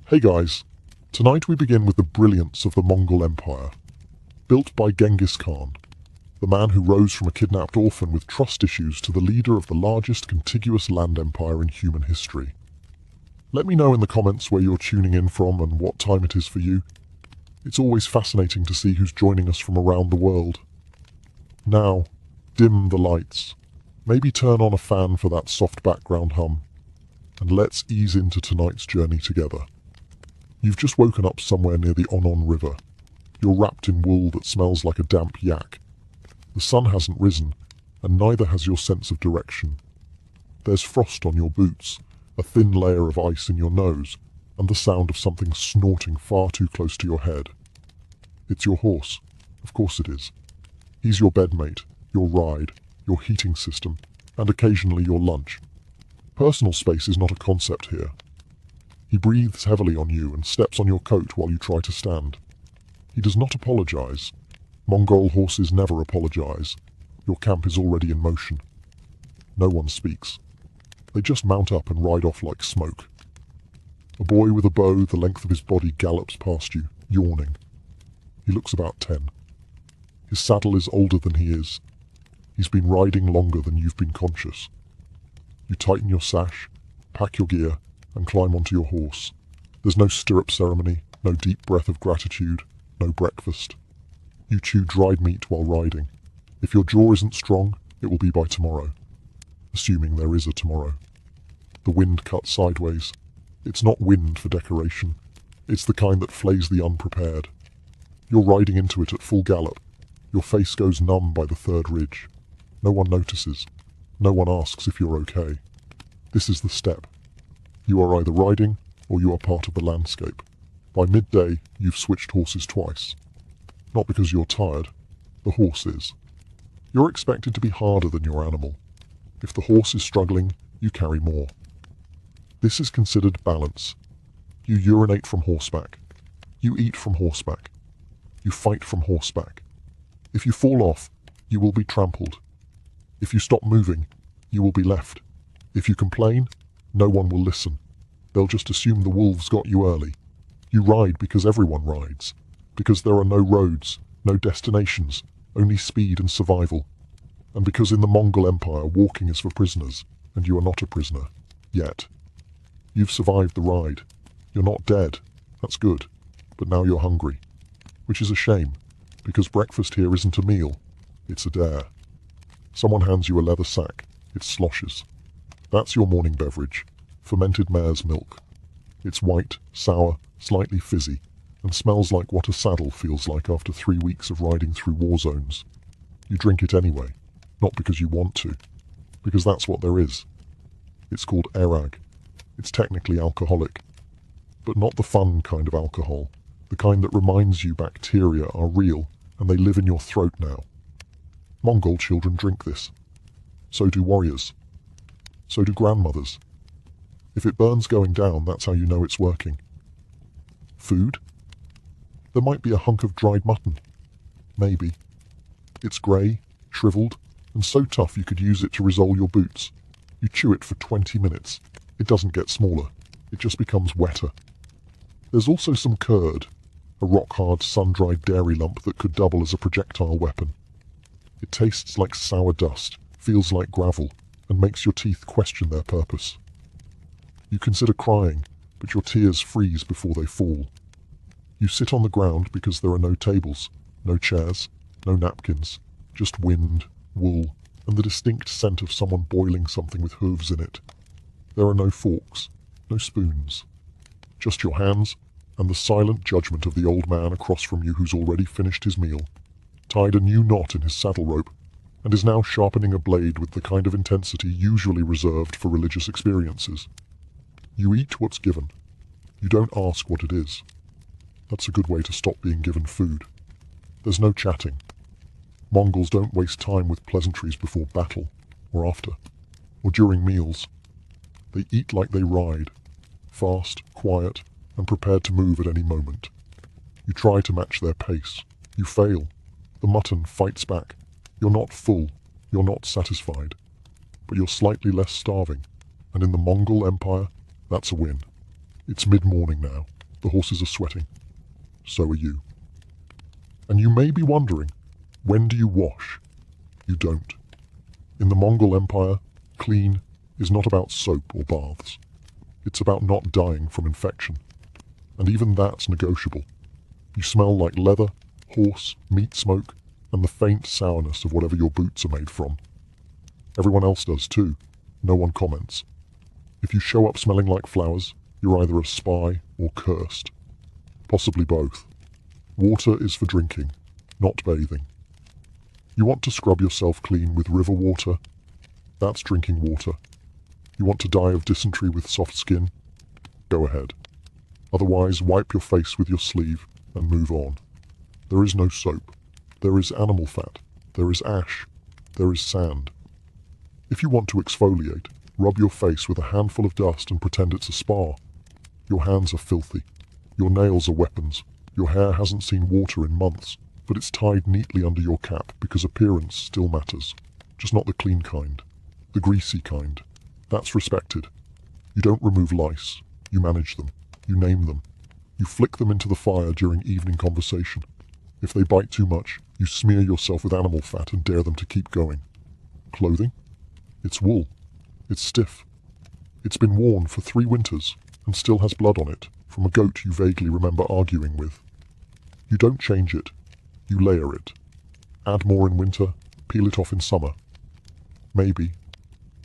Hey guys, tonight we begin with the brilliance of the Mongol Empire. Built by Genghis Khan, the man who rose from a kidnapped orphan with trust issues to the leader of the largest contiguous land empire in human history. Let me know in the comments where you're tuning in from and what time it is for you. It's always fascinating to see who's joining us from around the world. Now, dim the lights. Maybe turn on a fan for that soft background hum. And let's ease into tonight's journey together. You've just woken up somewhere near the Onon River. You're wrapped in wool that smells like a damp yak. The sun hasn't risen, and neither has your sense of direction. There's frost on your boots, a thin layer of ice in your nose, and the sound of something snorting far too close to your head. It's your horse. Of course it is. He's your bedmate, your ride, your heating system, and occasionally your lunch. Personal space is not a concept here. He breathes heavily on you and steps on your coat while you try to stand. He does not apologize. Mongol horses never apologize. Your camp is already in motion. No one speaks. They just mount up and ride off like smoke. A boy with a bow the length of his body gallops past you, yawning. He looks about 10. His saddle is older than he is. He's been riding longer than you've been conscious. You tighten your sash, pack your gear, and climb onto your horse. There's no stirrup ceremony, no deep breath of gratitude, no breakfast. You chew dried meat while riding. If your jaw isn't strong, it will be by tomorrow. Assuming there is a tomorrow. The wind cuts sideways. It's not wind for decoration. It's the kind that flays the unprepared. You're riding into it at full gallop. Your face goes numb by the third ridge. No one notices. No one asks if you're okay. This is the step. You are either riding, or you are part of the landscape. By midday, you've switched horses twice. Not because you're tired. The horse is. You're expected to be harder than your animal. If the horse is struggling, you carry more. This is considered balance. You urinate from horseback. You eat from horseback. You fight from horseback. If you fall off, you will be trampled. If you stop moving, you will be left. If you complain, no one will listen. They'll just assume the wolves got you early. You ride because everyone rides. Because there are no roads, no destinations, only speed and survival. And because in the Mongol Empire, walking is for prisoners, and you are not a prisoner. Yet. You've survived the ride. You're not dead. That's good. But now you're hungry. Which is a shame, because breakfast here isn't a meal. It's a dare. Someone hands you a leather sack. It sloshes. That's your morning beverage. Fermented mare's milk. It's white, sour, slightly fizzy, and smells like what a saddle feels like after 3 weeks of riding through war zones. You drink it anyway, not because you want to, because that's what there is. It's called erag. It's technically alcoholic, but not the fun kind of alcohol, the kind that reminds you bacteria are real and they live in your throat now. Mongol children drink this. So do warriors. So do grandmothers. If it burns going down, that's how you know it's working. Food? There might be a hunk of dried mutton. Maybe. It's grey, shriveled, and so tough you could use it to resole your boots. You chew it for 20 minutes. It doesn't get smaller. It just becomes wetter. There's also some curd, a rock-hard, sun-dried dairy lump that could double as a projectile weapon. It tastes like sour dust, feels like gravel, and makes your teeth question their purpose. You consider crying, but your tears freeze before they fall. You sit on the ground because there are no tables, no chairs, no napkins, just wind, wool, and the distinct scent of someone boiling something with hooves in it. There are no forks, no spoons. Just your hands and the silent judgment of the old man across from you who's already finished his meal, tied a new knot in his saddle rope, and is now sharpening a blade with the kind of intensity usually reserved for religious experiences. You eat what's given. You don't ask what it is. That's a good way to stop being given food. There's no chatting. Mongols don't waste time with pleasantries before battle, or after, or during meals. They eat like they ride, fast, quiet, and prepared to move at any moment. You try to match their pace. You fail. The mutton fights back. You're not full. You're not satisfied. But you're slightly less starving. And in the Mongol Empire, that's a win. It's mid-morning now. The horses are sweating. So are you. And you may be wondering, when do you wash? You don't. In the Mongol Empire, clean is not about soap or baths. It's about not dying from infection. And even that's negotiable. You smell like leather, horse, meat smoke, and the faint sourness of whatever your boots are made from. Everyone else does too. No one comments. If you show up smelling like flowers, you're either a spy or cursed. Possibly both. Water is for drinking, not bathing. You want to scrub yourself clean with river water? That's drinking water. You want to die of dysentery with soft skin? Go ahead. Otherwise, wipe your face with your sleeve and move on. There is no soap. There is animal fat. There is ash. There is sand. If you want to exfoliate, rub your face with a handful of dust and pretend it's a spa. Your hands are filthy. Your nails are weapons. Your hair hasn't seen water in months, but it's tied neatly under your cap because appearance still matters. Just not the clean kind. The greasy kind. That's respected. You don't remove lice. You manage them. You name them. You flick them into the fire during evening conversation. If they bite too much, you smear yourself with animal fat and dare them to keep going. Clothing? It's wool. It's stiff. It's been worn for 3 winters and still has blood on it from a goat you vaguely remember arguing with. You don't change it. You layer it. Add more in winter, peel it off in summer. Maybe.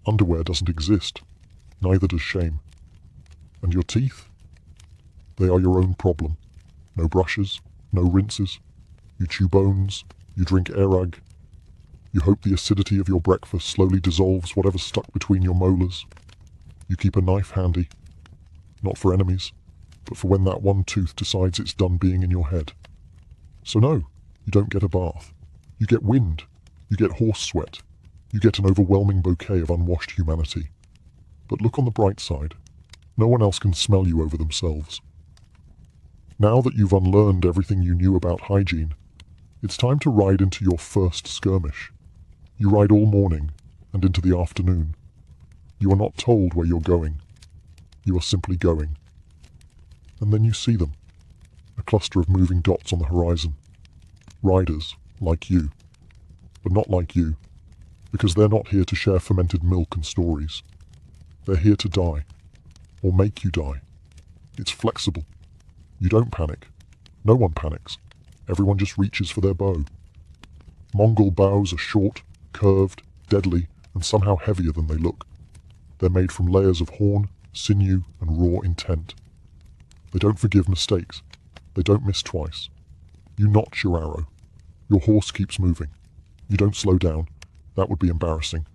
Underwear doesn't exist. Neither does shame. And your teeth? They are your own problem. No brushes, no rinses. You chew bones, you drink airag. You hope the acidity of your breakfast slowly dissolves whatever's stuck between your molars. You keep a knife handy. Not for enemies, but for when that one tooth decides it's done being in your head. So no, you don't get a bath. You get wind. You get horse sweat. You get an overwhelming bouquet of unwashed humanity. But look on the bright side. No one else can smell you over themselves. Now that you've unlearned everything you knew about hygiene, it's time to ride into your first skirmish. You ride all morning and into the afternoon. You are not told where you're going. You are simply going. And then you see them. A cluster of moving dots on the horizon. Riders, like you. But not like you. Because they're not here to share fermented milk and stories. They're here to die. Or make you die. It's flexible. You don't panic. No one panics. Everyone just reaches for their bow. Mongol bows are short, curved, deadly, and somehow heavier than they look. They're made from layers of horn, sinew, and raw intent. They don't forgive mistakes. They don't miss twice. You notch your arrow. Your horse keeps moving. You don't slow down. That would be embarrassing.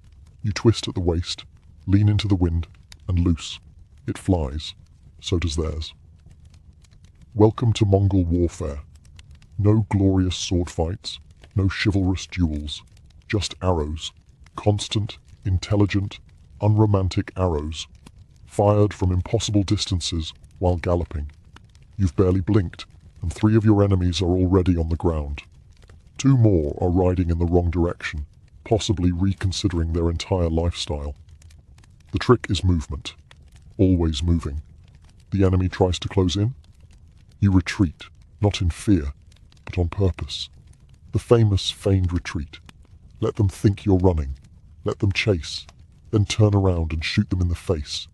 You twist at the waist, lean into the wind, and loose. It flies. So does theirs. Welcome to Mongol warfare. No glorious sword fights, no chivalrous duels, just arrows. Constant, intelligent, unromantic arrows, fired from impossible distances while galloping. You've barely blinked, and 3 of your enemies are already on the ground. 2 more are riding in the wrong direction, possibly reconsidering their entire lifestyle. The trick is movement. Always moving. The enemy tries to close in. You retreat, not in fear, but on purpose. The famous feigned retreat. Let them think you're running. Let them chase. Then turn around and shoot them in the face.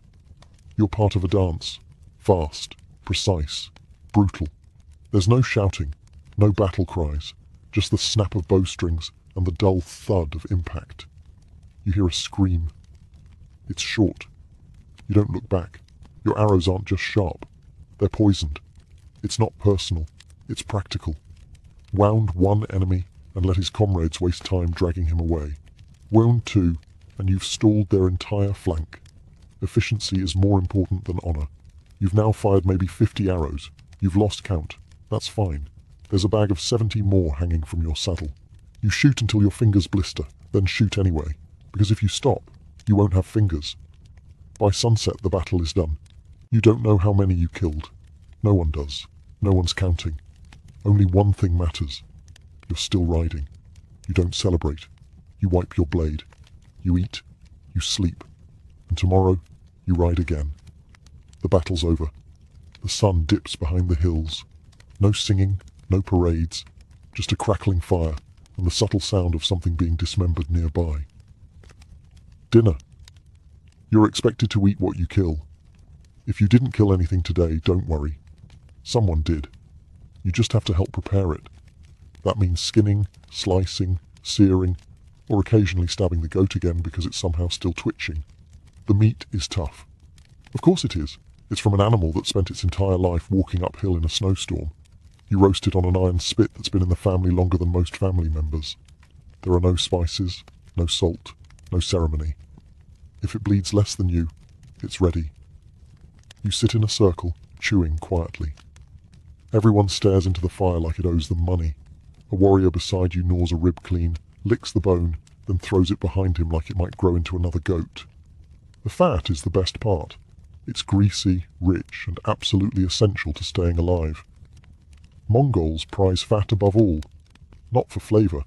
You're part of a dance. Fast, precise, brutal. There's no shouting, no battle cries, just the snap of bowstrings and the dull thud of impact. You hear a scream. It's short. You don't look back. Your arrows aren't just sharp. They're poisoned. It's not personal. It's practical. Wound 1 enemy and let his comrades waste time dragging him away. Wound 2 and you've stalled their entire flank. Efficiency is more important than honor. You've now fired maybe 50 arrows. You've lost count. That's fine. There's a bag of 70 more hanging from your saddle. You shoot until your fingers blister, then shoot anyway, because if you stop, you won't have fingers. By sunset, the battle is done. You don't know how many you killed. No one does. No one's counting. Only one thing matters. You're still riding. You don't celebrate. You wipe your blade. You eat. You sleep. And tomorrow, you ride again. The battle's over. The sun dips behind the hills. No singing, no parades, just a crackling fire and the subtle sound of something being dismembered nearby. Dinner. You're expected to eat what you kill. If you didn't kill anything today, don't worry. Someone did. You just have to help prepare it. That means skinning, slicing, searing, or occasionally stabbing the goat again because it's somehow still twitching. The meat is tough. Of course it is. It's from an animal that spent its entire life walking uphill in a snowstorm. You roast it on an iron spit that's been in the family longer than most family members. There are no spices, no salt, no ceremony. If it bleeds less than you, it's ready. You sit in a circle, chewing quietly. Everyone stares into the fire like it owes them money. A warrior beside you gnaws a rib clean, licks the bone, then throws it behind him like it might grow into another goat. The fat is the best part. It's greasy, rich, and absolutely essential to staying alive. Mongols prize fat above all, not for flavour,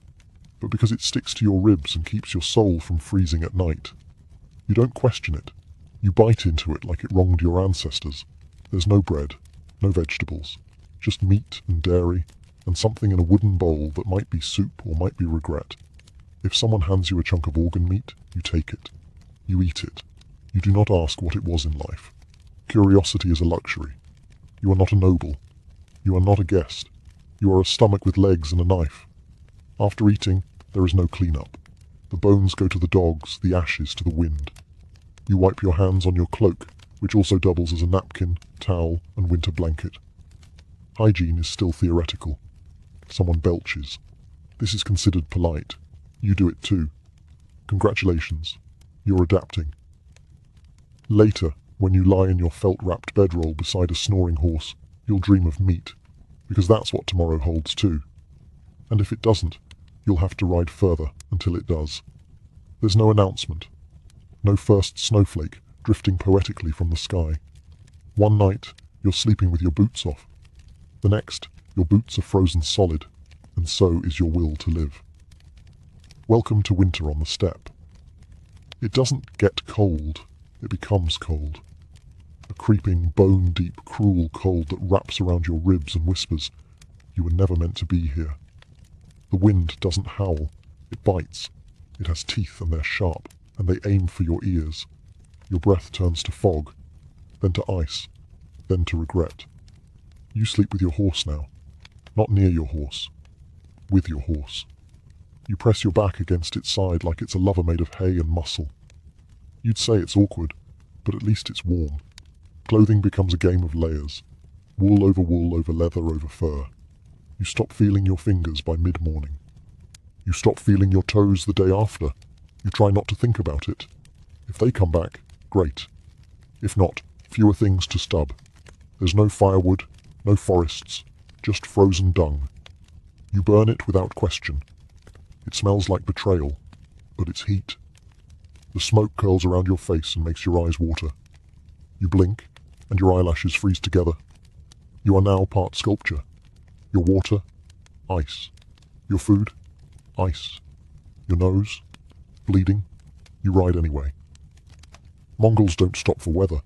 but because it sticks to your ribs and keeps your soul from freezing at night. You don't question it. You bite into it like it wronged your ancestors. There's no bread, no vegetables, just meat and dairy, and something in a wooden bowl that might be soup or might be regret. If someone hands you a chunk of organ meat, you take it. You eat it. You do not ask what it was in life. Curiosity is a luxury. You are not a noble. You are not a guest. You are a stomach with legs and a knife. After eating, there is no clean-up. The bones go to the dogs, the ashes to the wind. You wipe your hands on your cloak, which also doubles as a napkin, towel, and winter blanket. Hygiene is still theoretical. Someone belches. This is considered polite. You do it too. Congratulations. You're adapting. Later, when you lie in your felt-wrapped bedroll beside a snoring horse, you'll dream of meat, because that's what tomorrow holds too. And if it doesn't, you'll have to ride further until it does. There's no announcement. No first snowflake drifting poetically from the sky. One night, you're sleeping with your boots off. The next, your boots are frozen solid, and so is your will to live. Welcome to winter on the steppe. It doesn't get cold, it becomes cold. A creeping, bone-deep, cruel cold that wraps around your ribs and whispers, "You were never meant to be here." The wind doesn't howl, it bites. It has teeth and they're sharp, and they aim for your ears. Your breath turns to fog, then to ice, then to regret. You sleep with your horse now. Not near your horse. With your horse. You press your back against its side like it's a lover made of hay and muscle. You'd say it's awkward, but at least it's warm. Clothing becomes a game of layers. Wool over leather over fur. You stop feeling your fingers by mid-morning. You stop feeling your toes the day after. You try not to think about it. If they come back, great. If not, fewer things to stub. There's no firewood, no forests, just frozen dung. You burn it without question. It smells like betrayal, but it's heat. The smoke curls around your face and makes your eyes water. You blink, and your eyelashes freeze together. You are now part sculpture. Your water, ice. Your food, ice. Your nose, bleeding. You ride anyway. Mongols don't stop for weather.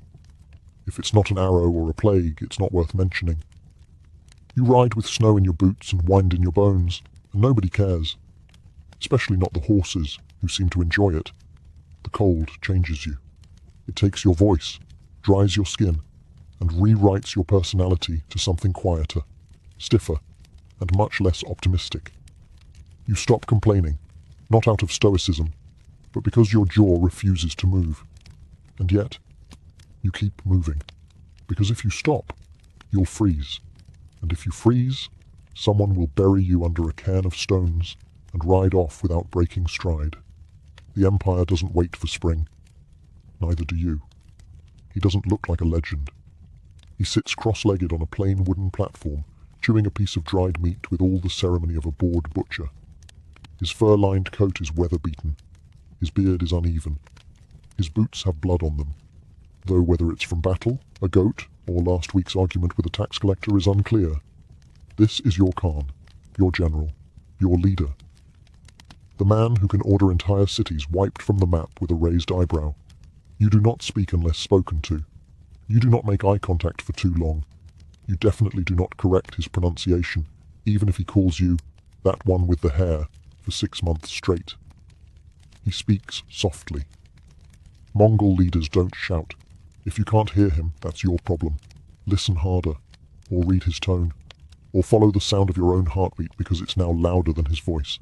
If it's not an arrow or a plague, it's not worth mentioning. You ride with snow in your boots and wind in your bones, and nobody cares. Especially not the horses, who seem to enjoy it. The cold changes you. It takes your voice, dries your skin, and rewrites your personality to something quieter, stiffer, and much less optimistic. You stop complaining, not out of stoicism, but because your jaw refuses to move. And yet, you keep moving. Because if you stop, you'll freeze. And if you freeze, someone will bury you under a cairn of stones and ride off without breaking stride. The Empire doesn't wait for spring. Neither do you. He doesn't look like a legend. He sits cross-legged on a plain wooden platform, chewing a piece of dried meat with all the ceremony of a bored butcher. His fur-lined coat is weather-beaten. His beard is uneven. His boots have blood on them, though whether it's from battle, a goat, or last week's argument with a tax collector is unclear. This is your Khan, your general, your leader. The man who can order entire cities wiped from the map with a raised eyebrow. You do not speak unless spoken to. You do not make eye contact for too long, You definitely do not correct his pronunciation, even if he calls you that one with the hair for 6 months straight. He speaks softly. Mongol leaders don't shout. If you can't hear him, that's your problem. Listen harder, or read his tone, or follow the sound of your own heartbeat because it's now louder than his voice.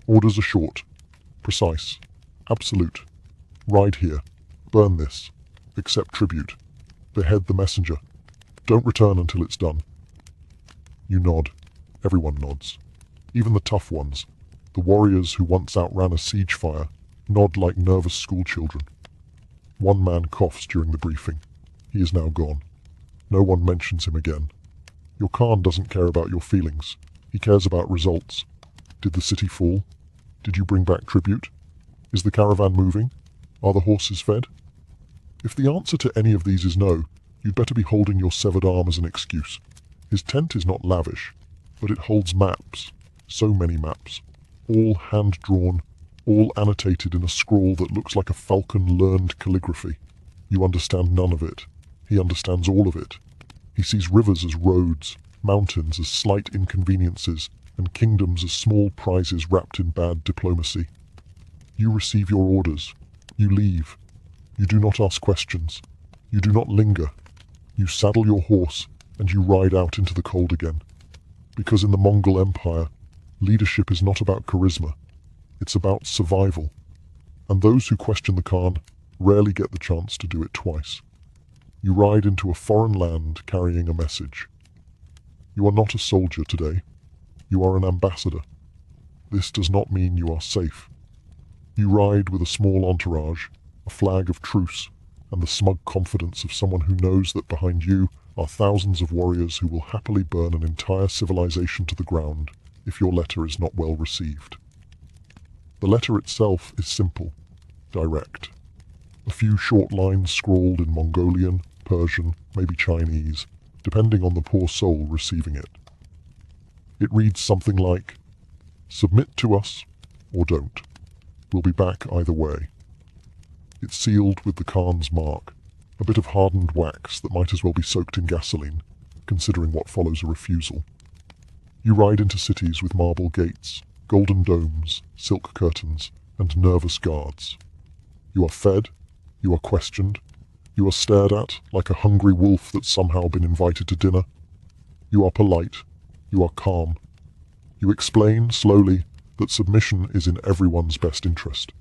Orders are short, precise, absolute. Ride here. Burn this. Accept tribute. Behead the messenger. Don't return until it's done. You nod. Everyone nods. Even the tough ones, the warriors who once outran a siege fire, nod like nervous schoolchildren. One man coughs during the briefing. He is now gone. No one mentions him again. Your Khan doesn't care about your feelings. He cares about results. Did the city fall? Did you bring back tribute? Is the caravan moving? Are the horses fed? If the answer to any of these is no, you'd better be holding your severed arm as an excuse. His tent is not lavish, but it holds maps. So many maps. All hand-drawn, all annotated in a scrawl that looks like a falcon learned calligraphy. You understand none of it. He understands all of it. He sees rivers as roads, mountains as slight inconveniences, and kingdoms as small prizes wrapped in bad diplomacy. You receive your orders. You leave. You do not ask questions. You do not linger. You saddle your horse, and you ride out into the cold again. Because in the Mongol Empire, leadership is not about charisma. It's about survival. And those who question the Khan rarely get the chance to do it twice. You ride into a foreign land carrying a message. You are not a soldier today. You are an ambassador. This does not mean you are safe. You ride with a small entourage, a flag of truce, and the smug confidence of someone who knows that behind you are thousands of warriors who will happily burn an entire civilization to the ground if your letter is not well received. The letter itself is simple, direct. A few short lines scrawled in Mongolian, Persian, maybe Chinese, depending on the poor soul receiving it. It reads something like, "Submit to us, or don't. We'll be back either way." It's sealed with the Khan's mark, a bit of hardened wax that might as well be soaked in gasoline, considering what follows a refusal. You ride into cities with marble gates, golden domes, silk curtains, and nervous guards. You are fed, you are questioned, you are stared at like a hungry wolf that's somehow been invited to dinner. You are polite, you are calm. You explain, slowly, that submission is in everyone's best interest.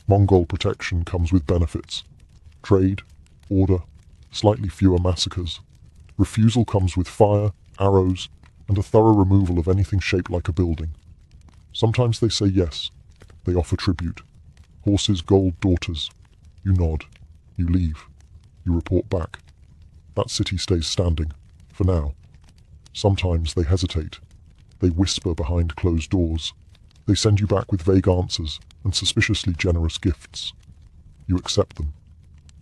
Mongol protection comes with benefits. Trade, order, slightly fewer massacres. Refusal comes with fire, arrows, and a thorough removal of anything shaped like a building. Sometimes they say yes. They offer tribute. Horses, gold, daughters. You nod. You leave. You report back. That city stays standing, for now. Sometimes they hesitate. They whisper behind closed doors. They send you back with vague answers and suspiciously generous gifts. You accept them.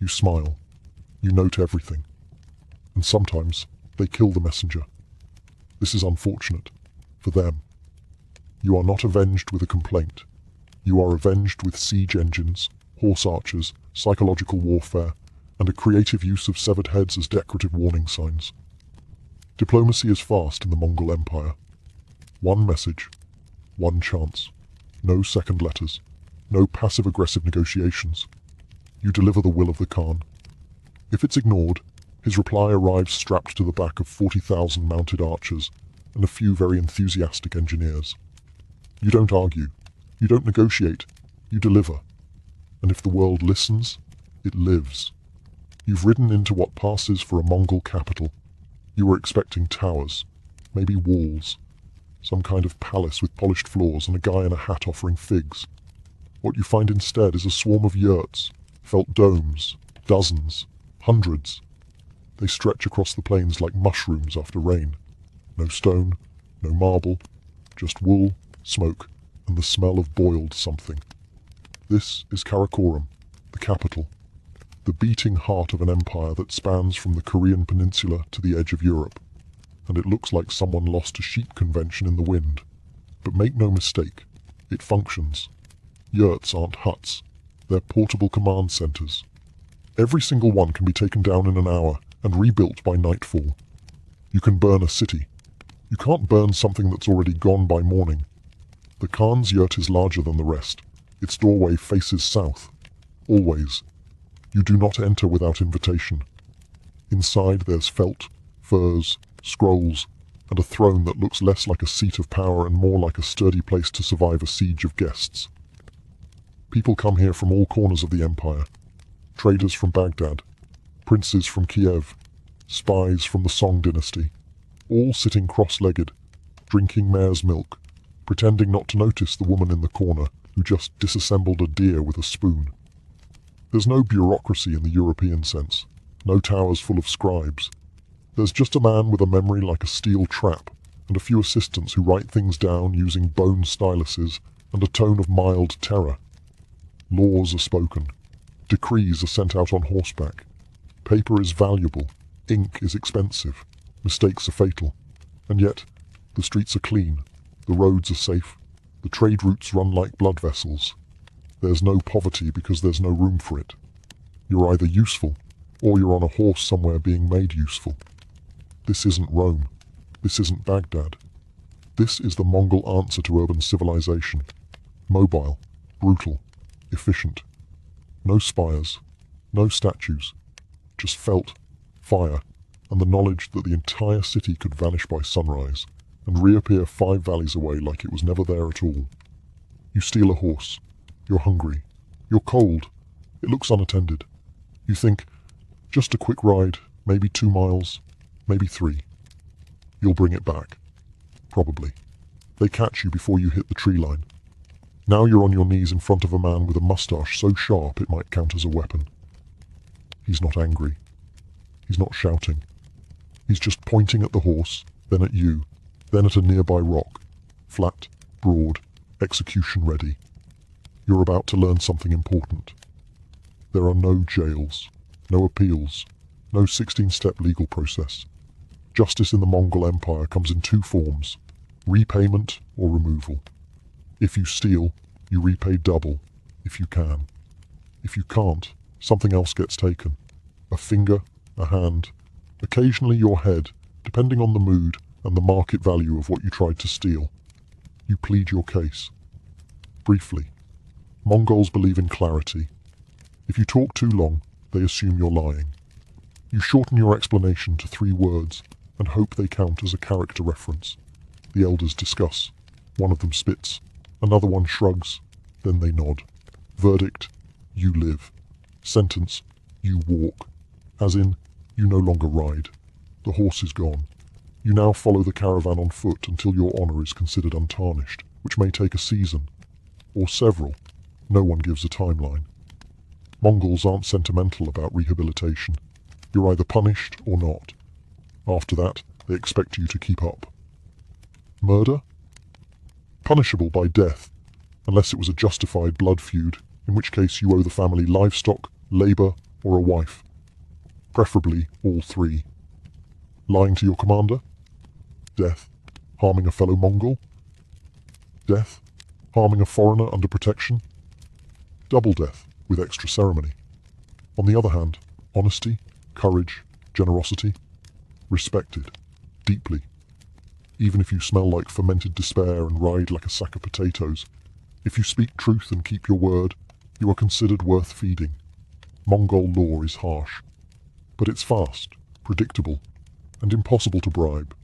You smile. You note everything. And sometimes they kill the messenger. This is unfortunate. For them. You are not avenged with a complaint. You are avenged with siege engines, horse archers, psychological warfare, and a creative use of severed heads as decorative warning signs. Diplomacy is fast in the Mongol Empire. One message, one chance. No second letters. No passive-aggressive negotiations. You deliver the will of the Khan. If it's ignored, his reply arrives strapped to the back of 40,000 mounted archers and a few very enthusiastic engineers. You don't argue. You don't negotiate. You deliver. And if the world listens, it lives. You've ridden into what passes for a Mongol capital. You were expecting towers, maybe walls, some kind of palace with polished floors and a guy in a hat offering figs. What you find instead is a swarm of yurts, felt domes, dozens, hundreds. They stretch across the plains like mushrooms after rain. No stone, no marble, just wool, smoke, and the smell of boiled something. This is Karakoram, the capital, the beating heart of an empire that spans from the Korean peninsula to the edge of Europe. And it looks like someone lost a sheep convention in the wind. But make no mistake, it functions. Yurts aren't huts, they're portable command centers. Every single one can be taken down in an hour and rebuilt by nightfall. You can burn a city. You can't burn something that's already gone by morning. The Khan's yurt is larger than the rest. Its doorway faces south. Always. You do not enter without invitation. Inside there's felt, furs, scrolls, and a throne that looks less like a seat of power and more like a sturdy place to survive a siege of guests. People come here from all corners of the empire. Traders from Baghdad, princes from Kiev, spies from the Song dynasty, all sitting cross-legged, drinking mare's milk, pretending not to notice the woman in the corner who just disassembled a deer with a spoon. There's no bureaucracy in the European sense, no towers full of scribes. There's just a man with a memory like a steel trap, and a few assistants who write things down using bone styluses and a tone of mild terror. Laws are spoken. Decrees are sent out on horseback. Paper is valuable. Ink is expensive. Mistakes are fatal. And yet, the streets are clean. The roads are safe. The trade routes run like blood vessels. There's no poverty because there's no room for it. You're either useful, or you're on a horse somewhere being made useful. This isn't Rome. This isn't Baghdad. This is the Mongol answer to urban civilization. Mobile, brutal, efficient. No spires, no statues, just felt, fire, and the knowledge that the entire city could vanish by sunrise and reappear 5 valleys away like it was never there at all. You steal a horse. You're hungry. You're cold. It looks unattended. You think, just a quick ride, maybe 2 miles, maybe 3. You'll bring it back. Probably. They catch you before you hit the tree line. Now you're on your knees in front of a man with a mustache so sharp it might count as a weapon. He's not angry. He's not shouting. He's just pointing at the horse, then at you, then at a nearby rock. Flat, broad, execution ready. You're about to learn something important. There are no jails, no appeals, no 16-step legal process. Justice in the Mongol Empire comes in 2 forms, repayment or removal. If you steal, you repay double, if you can. If you can't, something else gets taken. A finger, a hand, occasionally your head, depending on the mood and the market value of what you tried to steal. You plead your case. Briefly, Mongols believe in clarity. If you talk too long, they assume you're lying. You shorten your explanation to 3 words and hope they count as a character reference. The elders discuss. One of them spits. Another one shrugs. Then they nod. Verdict: you live. Sentence: you walk. As in, you no longer ride. The horse is gone. You now follow the caravan on foot until your honor is considered untarnished, which may take a season, or several. No one gives a timeline. Mongols aren't sentimental about rehabilitation. You're either punished or not. After that, they expect you to keep up. Murder? Punishable by death, unless it was a justified blood feud, in which case you owe the family livestock, labor, or a wife. Preferably all 3. Lying to your commander? Death. Harming a fellow Mongol? Death. Harming a foreigner under protection? Double death, with extra ceremony. On the other hand, honesty, courage, generosity, respected, deeply. Even if you smell like fermented despair and ride like a sack of potatoes, if you speak truth and keep your word, you are considered worth feeding. Mongol law is harsh, but it's fast, predictable, and impossible to bribe.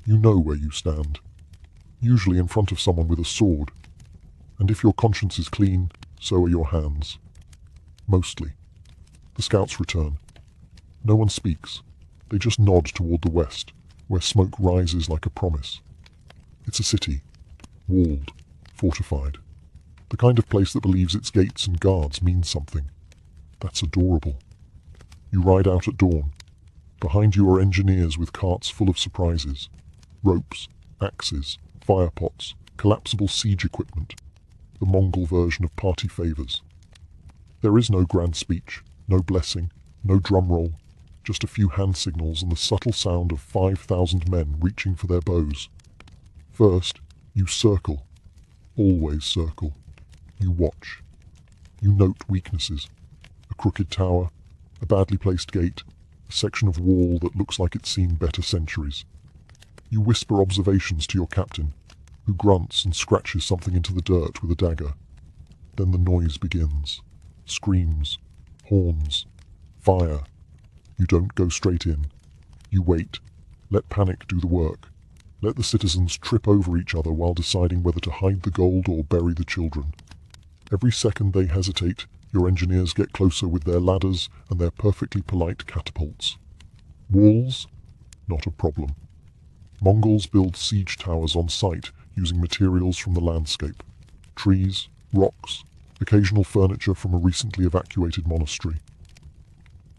You know where you stand, usually in front of someone with a sword, and if your conscience is clean, so are your hands. Mostly. The scouts return. No one speaks. They just nod toward the west, where smoke rises like a promise. It's a city, walled, fortified. The kind of place that believes its gates and guards mean something. That's adorable. You ride out at dawn. Behind you are engineers with carts full of surprises. Ropes, axes, fire pots, collapsible siege equipment. The Mongol version of party favors. There is no grand speech, no blessing, no drum roll, just a few hand signals and the subtle sound of 5,000 men reaching for their bows. First, you circle. Always circle. You watch. You note weaknesses. A crooked tower, a badly placed gate, a section of wall that looks like it's seen better centuries. You whisper observations to your captain, who grunts and scratches something into the dirt with a dagger. Then the noise begins. Screams, horns, fire. You don't go straight in. You wait. Let panic do the work. Let the citizens trip over each other while deciding whether to hide the gold or bury the children. Every second they hesitate, your engineers get closer with their ladders and their perfectly polite catapults. Walls? Not a problem. Mongols build siege towers on site using materials from the landscape. Trees, rocks, occasional furniture from a recently evacuated monastery.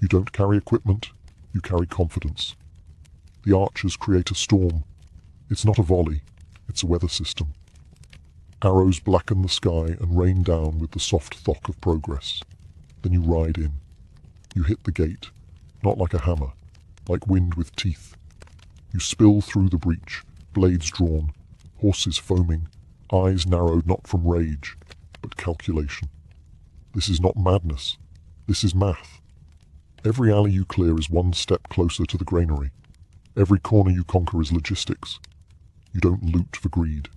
You don't carry equipment, you carry confidence. The archers create a storm. It's not a volley, it's a weather system. Arrows blacken the sky and rain down with the soft thock of progress. Then you ride in. You hit the gate, not like a hammer, like wind with teeth. You spill through the breach, blades drawn, horses foaming, eyes narrowed not from rage, but calculation. This is not madness. This is math. Every alley you clear is one step closer to the granary. Every corner you conquer is logistics. You don't loot for greed.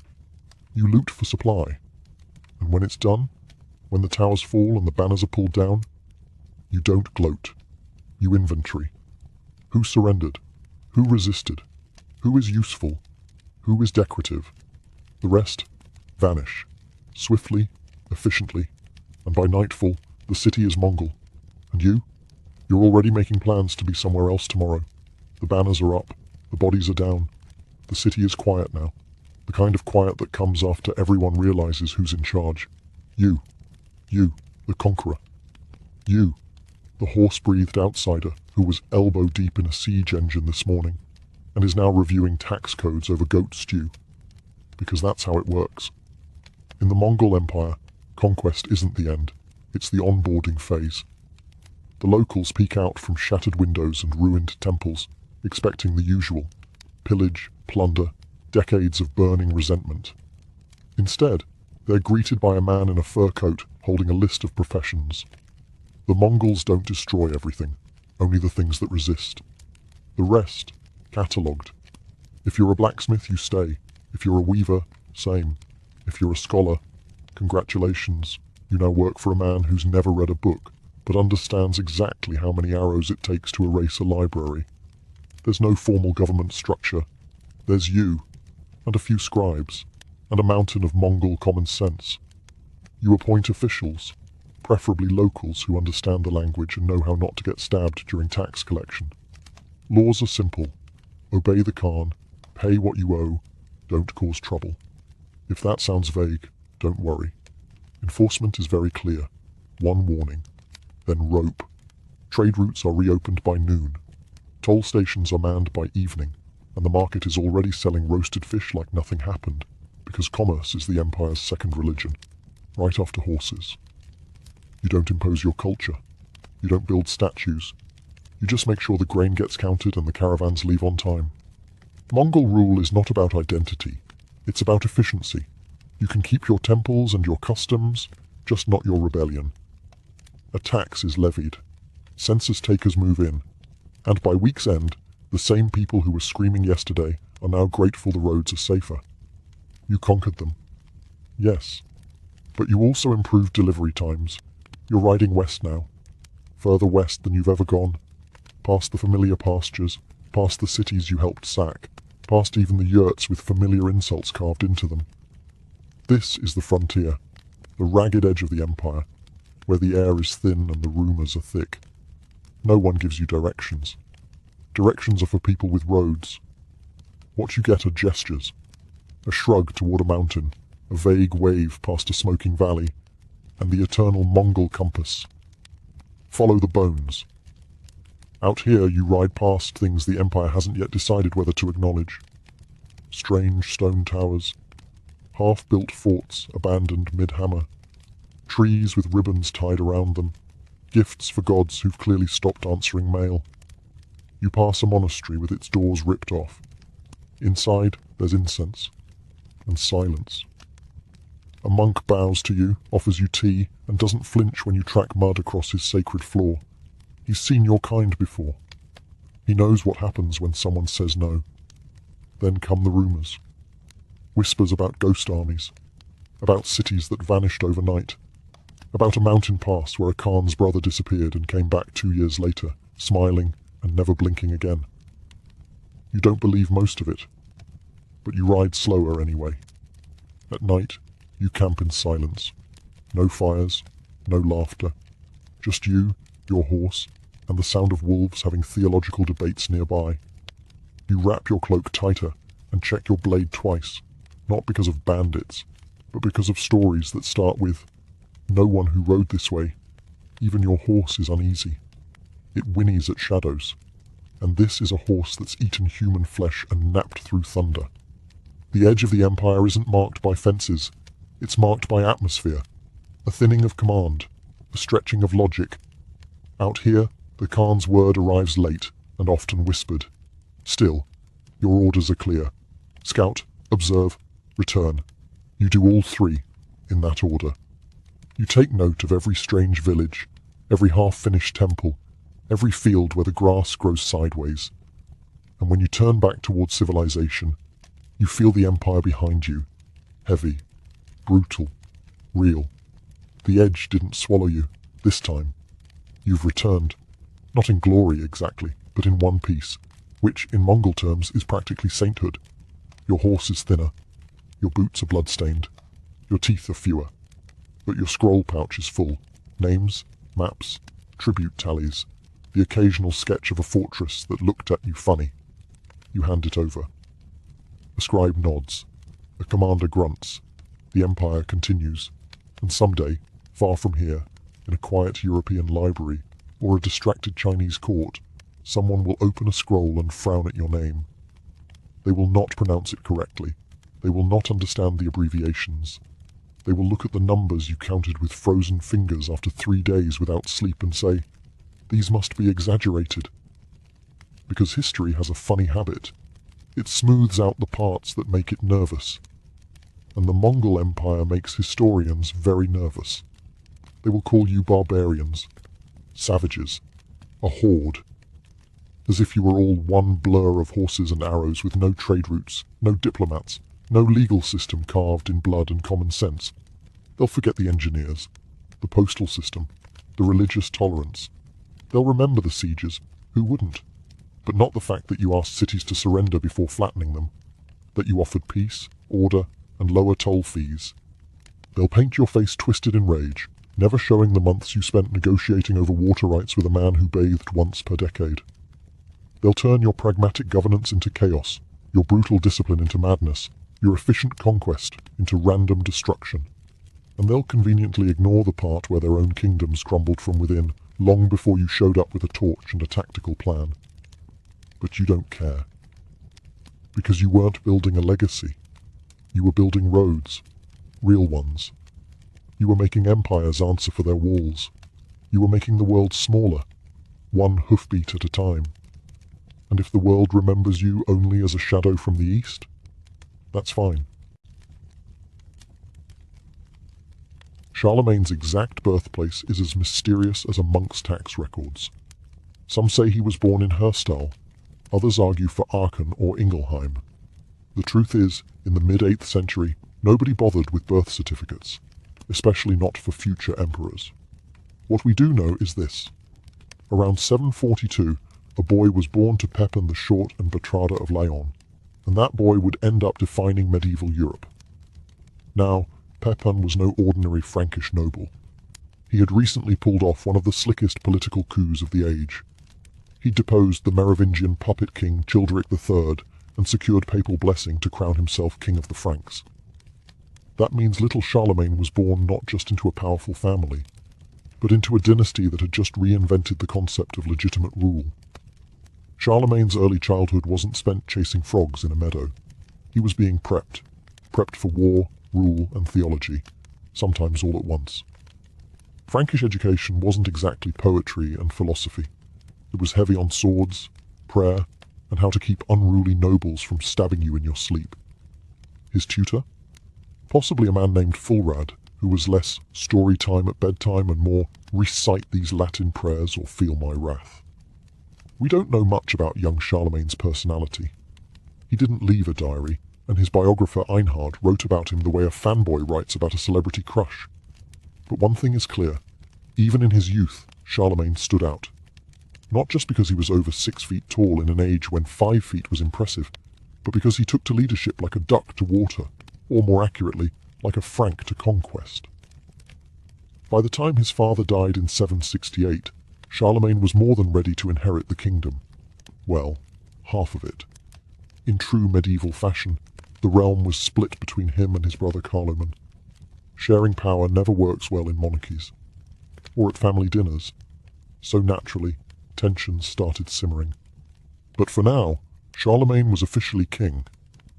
You loot for supply. And when it's done, when the towers fall and the banners are pulled down, you don't gloat. You inventory. Who surrendered? Who resisted? Who is useful? Who is decorative? The rest vanish. Swiftly, efficiently, and by nightfall, the city is Mongol. And you? You're already making plans to be somewhere else tomorrow. The banners are up. The bodies are down. The city is quiet now. The kind of quiet that comes after everyone realizes who's in charge. You. You, the conqueror. You, the horse-breathed outsider who was elbow-deep in a siege engine this morning and is now reviewing tax codes over goat stew. Because that's how it works. In the Mongol Empire, conquest isn't the end. It's the onboarding phase. The locals peek out from shattered windows and ruined temples, expecting the usual. Pillage, plunder, decades of burning resentment. Instead, they're greeted by a man in a fur coat holding a list of professions. The Mongols don't destroy everything, only the things that resist. The rest, catalogued. If you're a blacksmith, you stay. If you're a weaver, same. If you're a scholar, congratulations, you now work for a man who's never read a book, but understands exactly how many arrows it takes to erase a library. There's no formal government structure. There's you, and a few scribes, and a mountain of Mongol common sense. You appoint officials, preferably locals who understand the language and know how not to get stabbed during tax collection. Laws are simple. Obey the Khan, pay what you owe, don't cause trouble. If that sounds vague, don't worry. Enforcement is very clear. One warning, then rope. Trade routes are reopened by noon. Toll stations are manned by evening, and the market is already selling roasted fish like nothing happened, because commerce is the Empire's second religion, right after horses. You don't impose your culture. You don't build statues. You just make sure the grain gets counted and the caravans leave on time. Mongol rule is not about identity. It's about efficiency. You can keep your temples and your customs, just not your rebellion. A tax is levied. Census takers move in. And by week's end, the same people who were screaming yesterday are now grateful the roads are safer. You conquered them. Yes. But you also improved delivery times. You're riding west now. Further west than you've ever gone. Past the familiar pastures, past the cities you helped sack, past even the yurts with familiar insults carved into them. This is the frontier, the ragged edge of the Empire, where the air is thin and the rumours are thick. No one gives you directions. Directions are for people with roads. What you get are gestures. A shrug toward a mountain, a vague wave past a smoking valley, and the eternal Mongol compass. Follow the bones. Out here you ride past things the Empire hasn't yet decided whether to acknowledge. Strange stone towers, half-built forts abandoned mid-hammer, trees with ribbons tied around them, gifts for gods who've clearly stopped answering mail. You pass a monastery with its doors ripped off. Inside, there's incense and silence. A monk bows to you, offers you tea, and doesn't flinch when you track mud across his sacred floor. He's seen your kind before. He knows what happens when someone says no. Then come the rumors. Whispers about ghost armies, about cities that vanished overnight, about a mountain pass where a Khan's brother disappeared and came back 2 years later, smiling and never blinking again. You don't believe most of it, but you ride slower anyway. At night, you camp in silence. No fires, no laughter. Just you, your horse, and the sound of wolves having theological debates nearby. You wrap your cloak tighter and check your blade twice, not because of bandits, but because of stories that start with, "No one who rode this way. Even your horse is uneasy. It whinnies at shadows. And this is a horse that's eaten human flesh and napped through thunder." The edge of the Empire isn't marked by fences. It's marked by atmosphere. A thinning of command. A stretching of logic. Out here, the Khan's word arrives late and often whispered. Still, your orders are clear. Scout, observe, return. You do all three, in that order. You take note of every strange village, every half-finished temple, every field where the grass grows sideways. And when you turn back towards civilization, you feel the Empire behind you. Heavy, brutal, real. The edge didn't swallow you, this time. You've returned. Not in glory exactly, but in one piece, which, in Mongol terms, is practically sainthood. Your horse is thinner. Your boots are blood-stained. Your teeth are fewer. But your scroll pouch is full. Names, maps, tribute tallies, the occasional sketch of a fortress that looked at you funny. You hand it over. A scribe nods. A commander grunts. The Empire continues. And someday, far from here, in a quiet European library or a distracted Chinese court, someone will open a scroll and frown at your name. They will not pronounce it correctly. They will not understand the abbreviations. They will look at the numbers you counted with frozen fingers after 3 days without sleep and say, "These must be exaggerated." Because history has a funny habit. It smooths out the parts that make it nervous. And the Mongol Empire makes historians very nervous. They will call you barbarians, savages, a horde, as if you were all one blur of horses and arrows with no trade routes, no diplomats, no legal system carved in blood and common sense. They'll forget the engineers, the postal system, the religious tolerance. They'll remember the sieges, who wouldn't? But not the fact that you asked cities to surrender before flattening them, that you offered peace, order, and lower toll fees. They'll paint your face twisted in rage, never showing the months you spent negotiating over water rights with a man who bathed once per decade. They'll turn your pragmatic governance into chaos, your brutal discipline into madness, your efficient conquest into random destruction. And they'll conveniently ignore the part where their own kingdoms crumbled from within, long before you showed up with a torch and a tactical plan. But you don't care. Because you weren't building a legacy. You were building roads, real ones. You were making empires answer for their walls. You were making the world smaller, one hoofbeat at a time. And if the world remembers you only as a shadow from the east, that's fine. Charlemagne's exact birthplace is as mysterious as a monk's tax records. Some say he was born in Herstal. Others argue for Aachen or Ingelheim. The truth is, in the mid-8th century, nobody bothered with birth certificates, especially not for future emperors. What we do know is this. Around 742, a boy was born to Pepin the Short and Bertrada of Laon, and that boy would end up defining medieval Europe. Now, Pepin was no ordinary Frankish noble. He had recently pulled off one of the slickest political coups of the age. He deposed the Merovingian puppet king Childeric III and secured papal blessing to crown himself king of the Franks. That means little Charlemagne was born not just into a powerful family, but into a dynasty that had just reinvented the concept of legitimate rule. Charlemagne's early childhood wasn't spent chasing frogs in a meadow. He was being prepped for war, rule, and theology, sometimes all at once. Frankish education wasn't exactly poetry and philosophy. It was heavy on swords, prayer, and how to keep unruly nobles from stabbing you in your sleep. His tutor? Possibly a man named Fulrad, who was less story time at bedtime and more recite these Latin prayers or feel my wrath. We don't know much about young Charlemagne's personality. He didn't leave a diary, and his biographer Einhard wrote about him the way a fanboy writes about a celebrity crush. But one thing is clear, even in his youth, Charlemagne stood out. Not just because he was over 6 feet tall in an age when 5 feet was impressive, but because he took to leadership like a duck to water, or more accurately, like a Frank to conquest. By the time his father died in 768, Charlemagne was more than ready to inherit the kingdom. Well, half of it. In true medieval fashion, the realm was split between him and his brother Carloman. Sharing power never works well in monarchies, or at family dinners, so naturally, tensions started simmering. But for now, Charlemagne was officially king,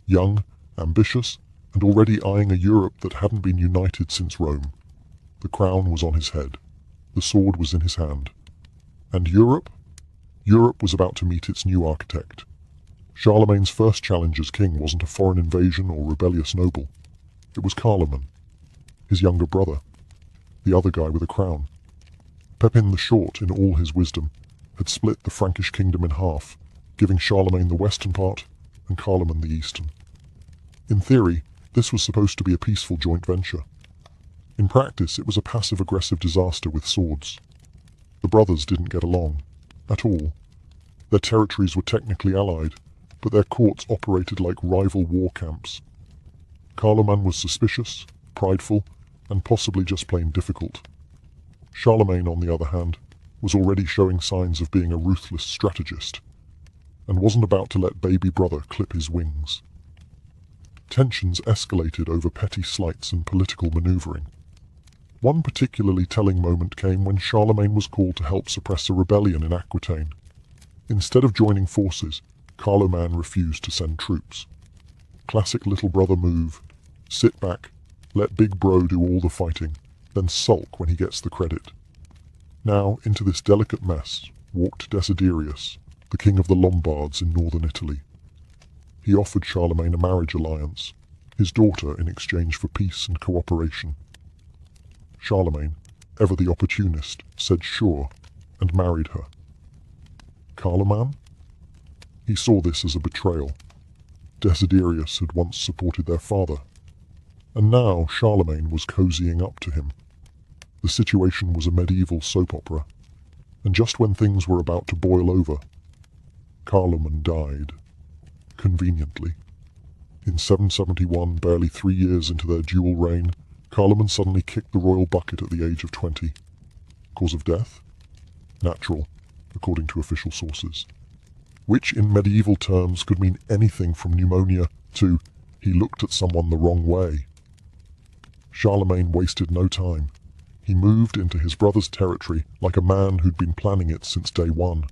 young, ambitious, and already eyeing a Europe that hadn't been united since Rome. The crown was on his head, the sword was in his hand. And Europe? Europe was about to meet its new architect. Charlemagne's first challenge as king wasn't a foreign invasion or rebellious noble. It was Carloman, his younger brother, the other guy with a crown. Pepin the Short, in all his wisdom, had split the Frankish kingdom in half, giving Charlemagne the western part and Carloman the eastern. In theory, this was supposed to be a peaceful joint venture. In practice, it was a passive-aggressive disaster with swords. The brothers didn't get along, at all. Their territories were technically allied, but their courts operated like rival war camps. Carloman was suspicious, prideful, and possibly just plain difficult. Charlemagne, on the other hand, was already showing signs of being a ruthless strategist, and wasn't about to let baby brother clip his wings. Tensions escalated over petty slights and political maneuvering. One particularly telling moment came when Charlemagne was called to help suppress a rebellion in Aquitaine. Instead of joining forces, Carloman refused to send troops. Classic little brother move. Sit back, let big bro do all the fighting, then sulk when he gets the credit. Now, into this delicate mess walked Desiderius, the king of the Lombards in northern Italy. He offered Charlemagne a marriage alliance, his daughter in exchange for peace and cooperation. Charlemagne, ever the opportunist, said sure, and married her. Carloman? He saw this as a betrayal. Desiderius had once supported their father, and now Charlemagne was cozying up to him. The situation was a medieval soap opera, and just when things were about to boil over, Carloman died. Conveniently. In 771, barely 3 years into their dual reign, Carloman suddenly kicked the royal bucket at the age of 20. Cause of death? Natural, according to official sources. Which in medieval terms could mean anything from pneumonia to he looked at someone the wrong way. Charlemagne wasted no time. He moved into his brother's territory like a man who'd been planning it since day one.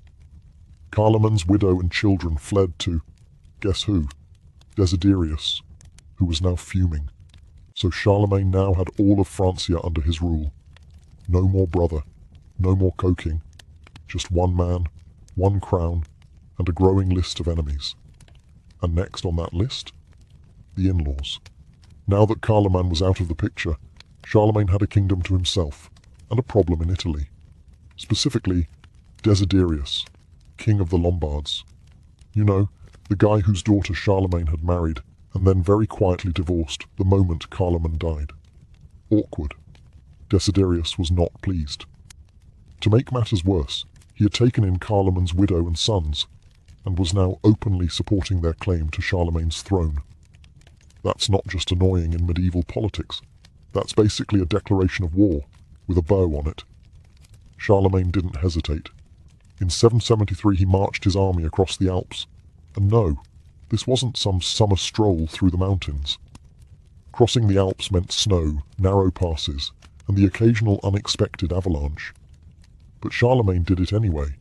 Carloman's widow and children fled to, guess who? Desiderius, who was now fuming. So Charlemagne now had all of Francia under his rule. No more brother, no more coking, just one man, one crown, and a growing list of enemies. And next on that list? The in-laws. Now that Carloman was out of the picture, Charlemagne had a kingdom to himself, and a problem in Italy. Specifically, Desiderius, king of the Lombards. You know, the guy whose daughter Charlemagne had married, and then very quietly divorced the moment Carloman died. Awkward. Desiderius was not pleased. To make matters worse, he had taken in Carloman's widow and sons, and was now openly supporting their claim to Charlemagne's throne. That's not just annoying in medieval politics. That's basically a declaration of war, with a bow on it. Charlemagne didn't hesitate. In 773 he marched his army across the Alps. And no, this wasn't some summer stroll through the mountains. Crossing the Alps meant snow, narrow passes, and the occasional unexpected avalanche. But Charlemagne did it anyway,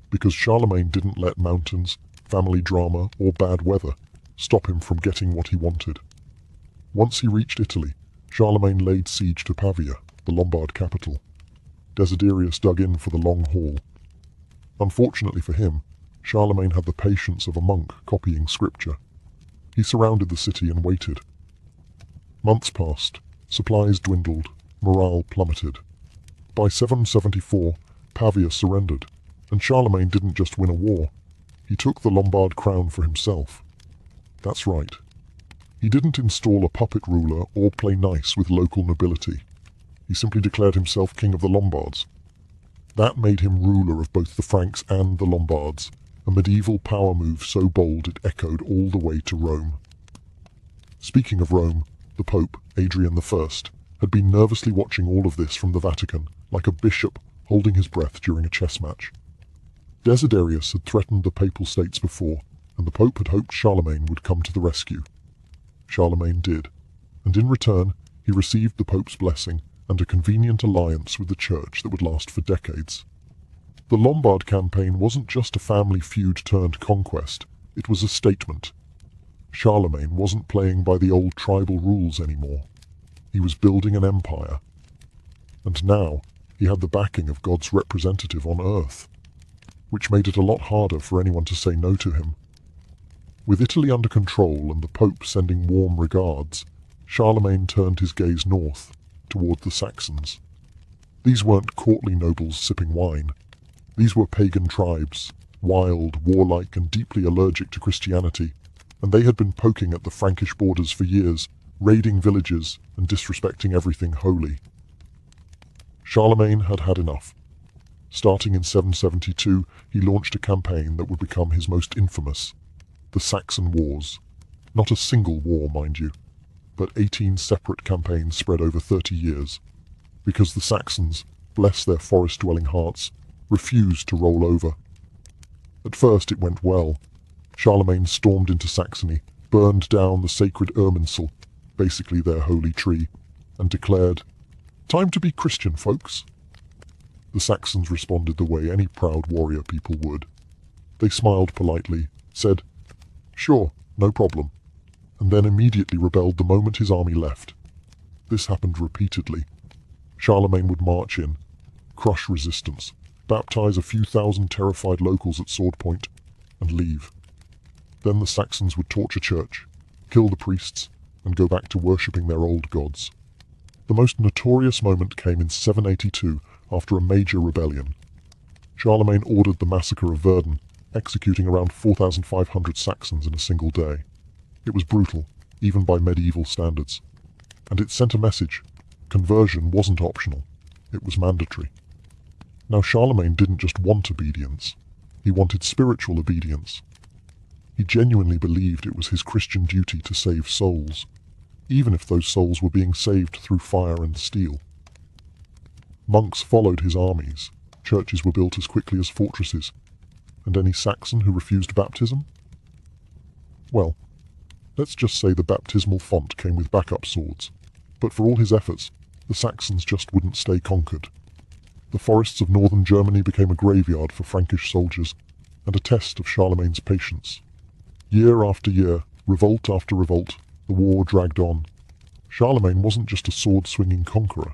because Charlemagne didn't let mountains, family drama, or bad weather stop him from getting what he wanted. Once he reached Italy, Charlemagne laid siege to Pavia, the Lombard capital. Desiderius dug in for the long haul. Unfortunately for him, Charlemagne had the patience of a monk copying scripture. He surrounded the city and waited. Months passed, supplies dwindled, morale plummeted. By 774, Pavia surrendered, And Charlemagne didn't just win a war, he took the Lombard crown for himself. That's right. He didn't install a puppet ruler or play nice with local nobility. He simply declared himself king of the Lombards. That made him ruler of both the Franks and the Lombards, a medieval power move so bold it echoed all the way to Rome. Speaking of Rome, the Pope, Adrian I, had been nervously watching all of this from the Vatican, like a bishop holding his breath during a chess match. Desiderius had threatened the Papal States before, and the Pope had hoped Charlemagne would come to the rescue. Charlemagne did, and in return he received the Pope's blessing and a convenient alliance with the Church that would last for decades. The Lombard campaign wasn't just a family feud turned conquest, it was a statement. Charlemagne wasn't playing by the old tribal rules anymore. He was building an empire. And now he had the backing of God's representative on earth, which made it a lot harder for anyone to say no to him. With Italy under control and the Pope sending warm regards, Charlemagne turned his gaze north, toward the Saxons. These weren't courtly nobles sipping wine. These were pagan tribes, wild, warlike, and deeply allergic to Christianity, and they had been poking at the Frankish borders for years, raiding villages and disrespecting everything holy. Charlemagne had had enough. Starting in 772, he launched a campaign that would become his most infamous, the Saxon Wars. Not a single war, mind you, but 18 separate campaigns spread over 30 years, because the Saxons, bless their forest-dwelling hearts, refused to roll over. At first it went well. Charlemagne stormed into Saxony, burned down the sacred Irminsul, basically their holy tree, and declared, "Time to be Christian, folks." The Saxons responded the way any proud warrior people would. They smiled politely, said, "Sure, no problem," and then immediately rebelled the moment his army left. This happened repeatedly. Charlemagne would march in, crush resistance, baptize a few thousand terrified locals at sword point, and leave. Then the Saxons would torture church, kill the priests, and go back to worshipping their old gods. The most notorious moment came in 782 after a major rebellion. Charlemagne ordered the massacre of Verdun, executing around 4,500 Saxons in a single day. It was brutal, even by medieval standards. And it sent a message. Conversion wasn't optional. It was mandatory. Now Charlemagne didn't just want obedience. He wanted spiritual obedience. He genuinely believed it was his Christian duty to save souls, even if those souls were being saved through fire and steel. Monks followed his armies, churches were built as quickly as fortresses, and any Saxon who refused baptism? Well, let's just say the baptismal font came with backup swords, but for all his efforts, the Saxons just wouldn't stay conquered. The forests of northern Germany became a graveyard for Frankish soldiers, and a test of Charlemagne's patience. Year after year, revolt after revolt, the war dragged on. Charlemagne wasn't just a sword-swinging conqueror.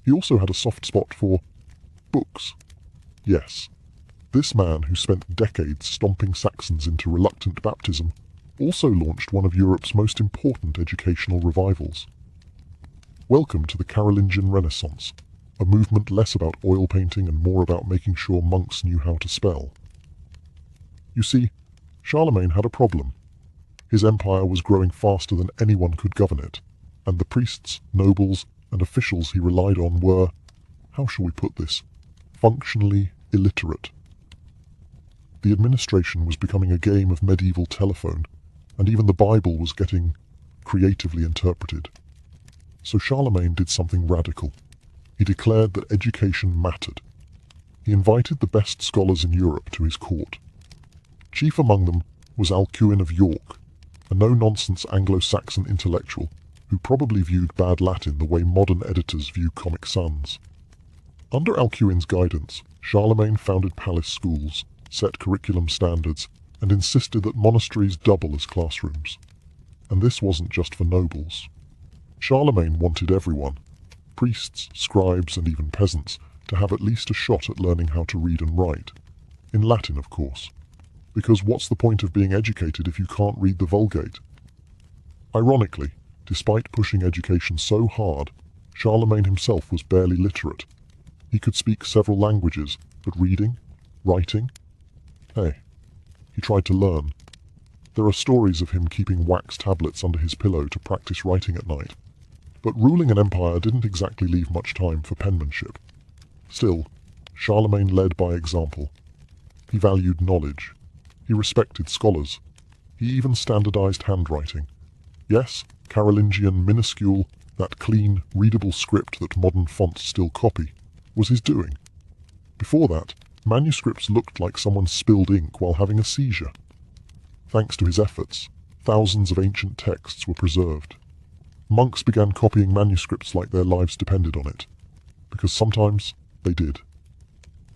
He also had a soft spot for books. Yes, this man who spent decades stomping Saxons into reluctant baptism also launched one of Europe's most important educational revivals. Welcome to the Carolingian Renaissance, a movement less about oil painting and more about making sure monks knew how to spell. You see, Charlemagne had a problem. His empire was growing faster than anyone could govern it, and the priests, nobles, and officials he relied on were, how shall we put this, functionally illiterate. The administration was becoming a game of medieval telephone, and even the Bible was getting creatively interpreted. So Charlemagne did something radical. He declared that education mattered. He invited the best scholars in Europe to his court. Chief among them was Alcuin of York, a no-nonsense Anglo-Saxon intellectual who probably viewed bad Latin the way modern editors view Comic Sans. Under Alcuin's guidance, Charlemagne founded palace schools, set curriculum standards, and insisted that monasteries double as classrooms. And this wasn't just for nobles. Charlemagne wanted everyone, priests, scribes, and even peasants, to have at least a shot at learning how to read and write. In Latin, of course. Because what's the point of being educated if you can't read the Vulgate? Ironically, despite pushing education so hard, Charlemagne himself was barely literate. He could speak several languages, but reading? Writing? Hey, he tried to learn. There are stories of him keeping wax tablets under his pillow to practice writing at night. But ruling an empire didn't exactly leave much time for penmanship. Still, Charlemagne led by example. He valued knowledge. He respected scholars. He even standardized handwriting. Yes, Carolingian minuscule, that clean, readable script that modern fonts still copy, was his doing. Before that, manuscripts looked like someone spilled ink while having a seizure. Thanks to his efforts, thousands of ancient texts were preserved. Monks began copying manuscripts like their lives depended on it, because sometimes they did.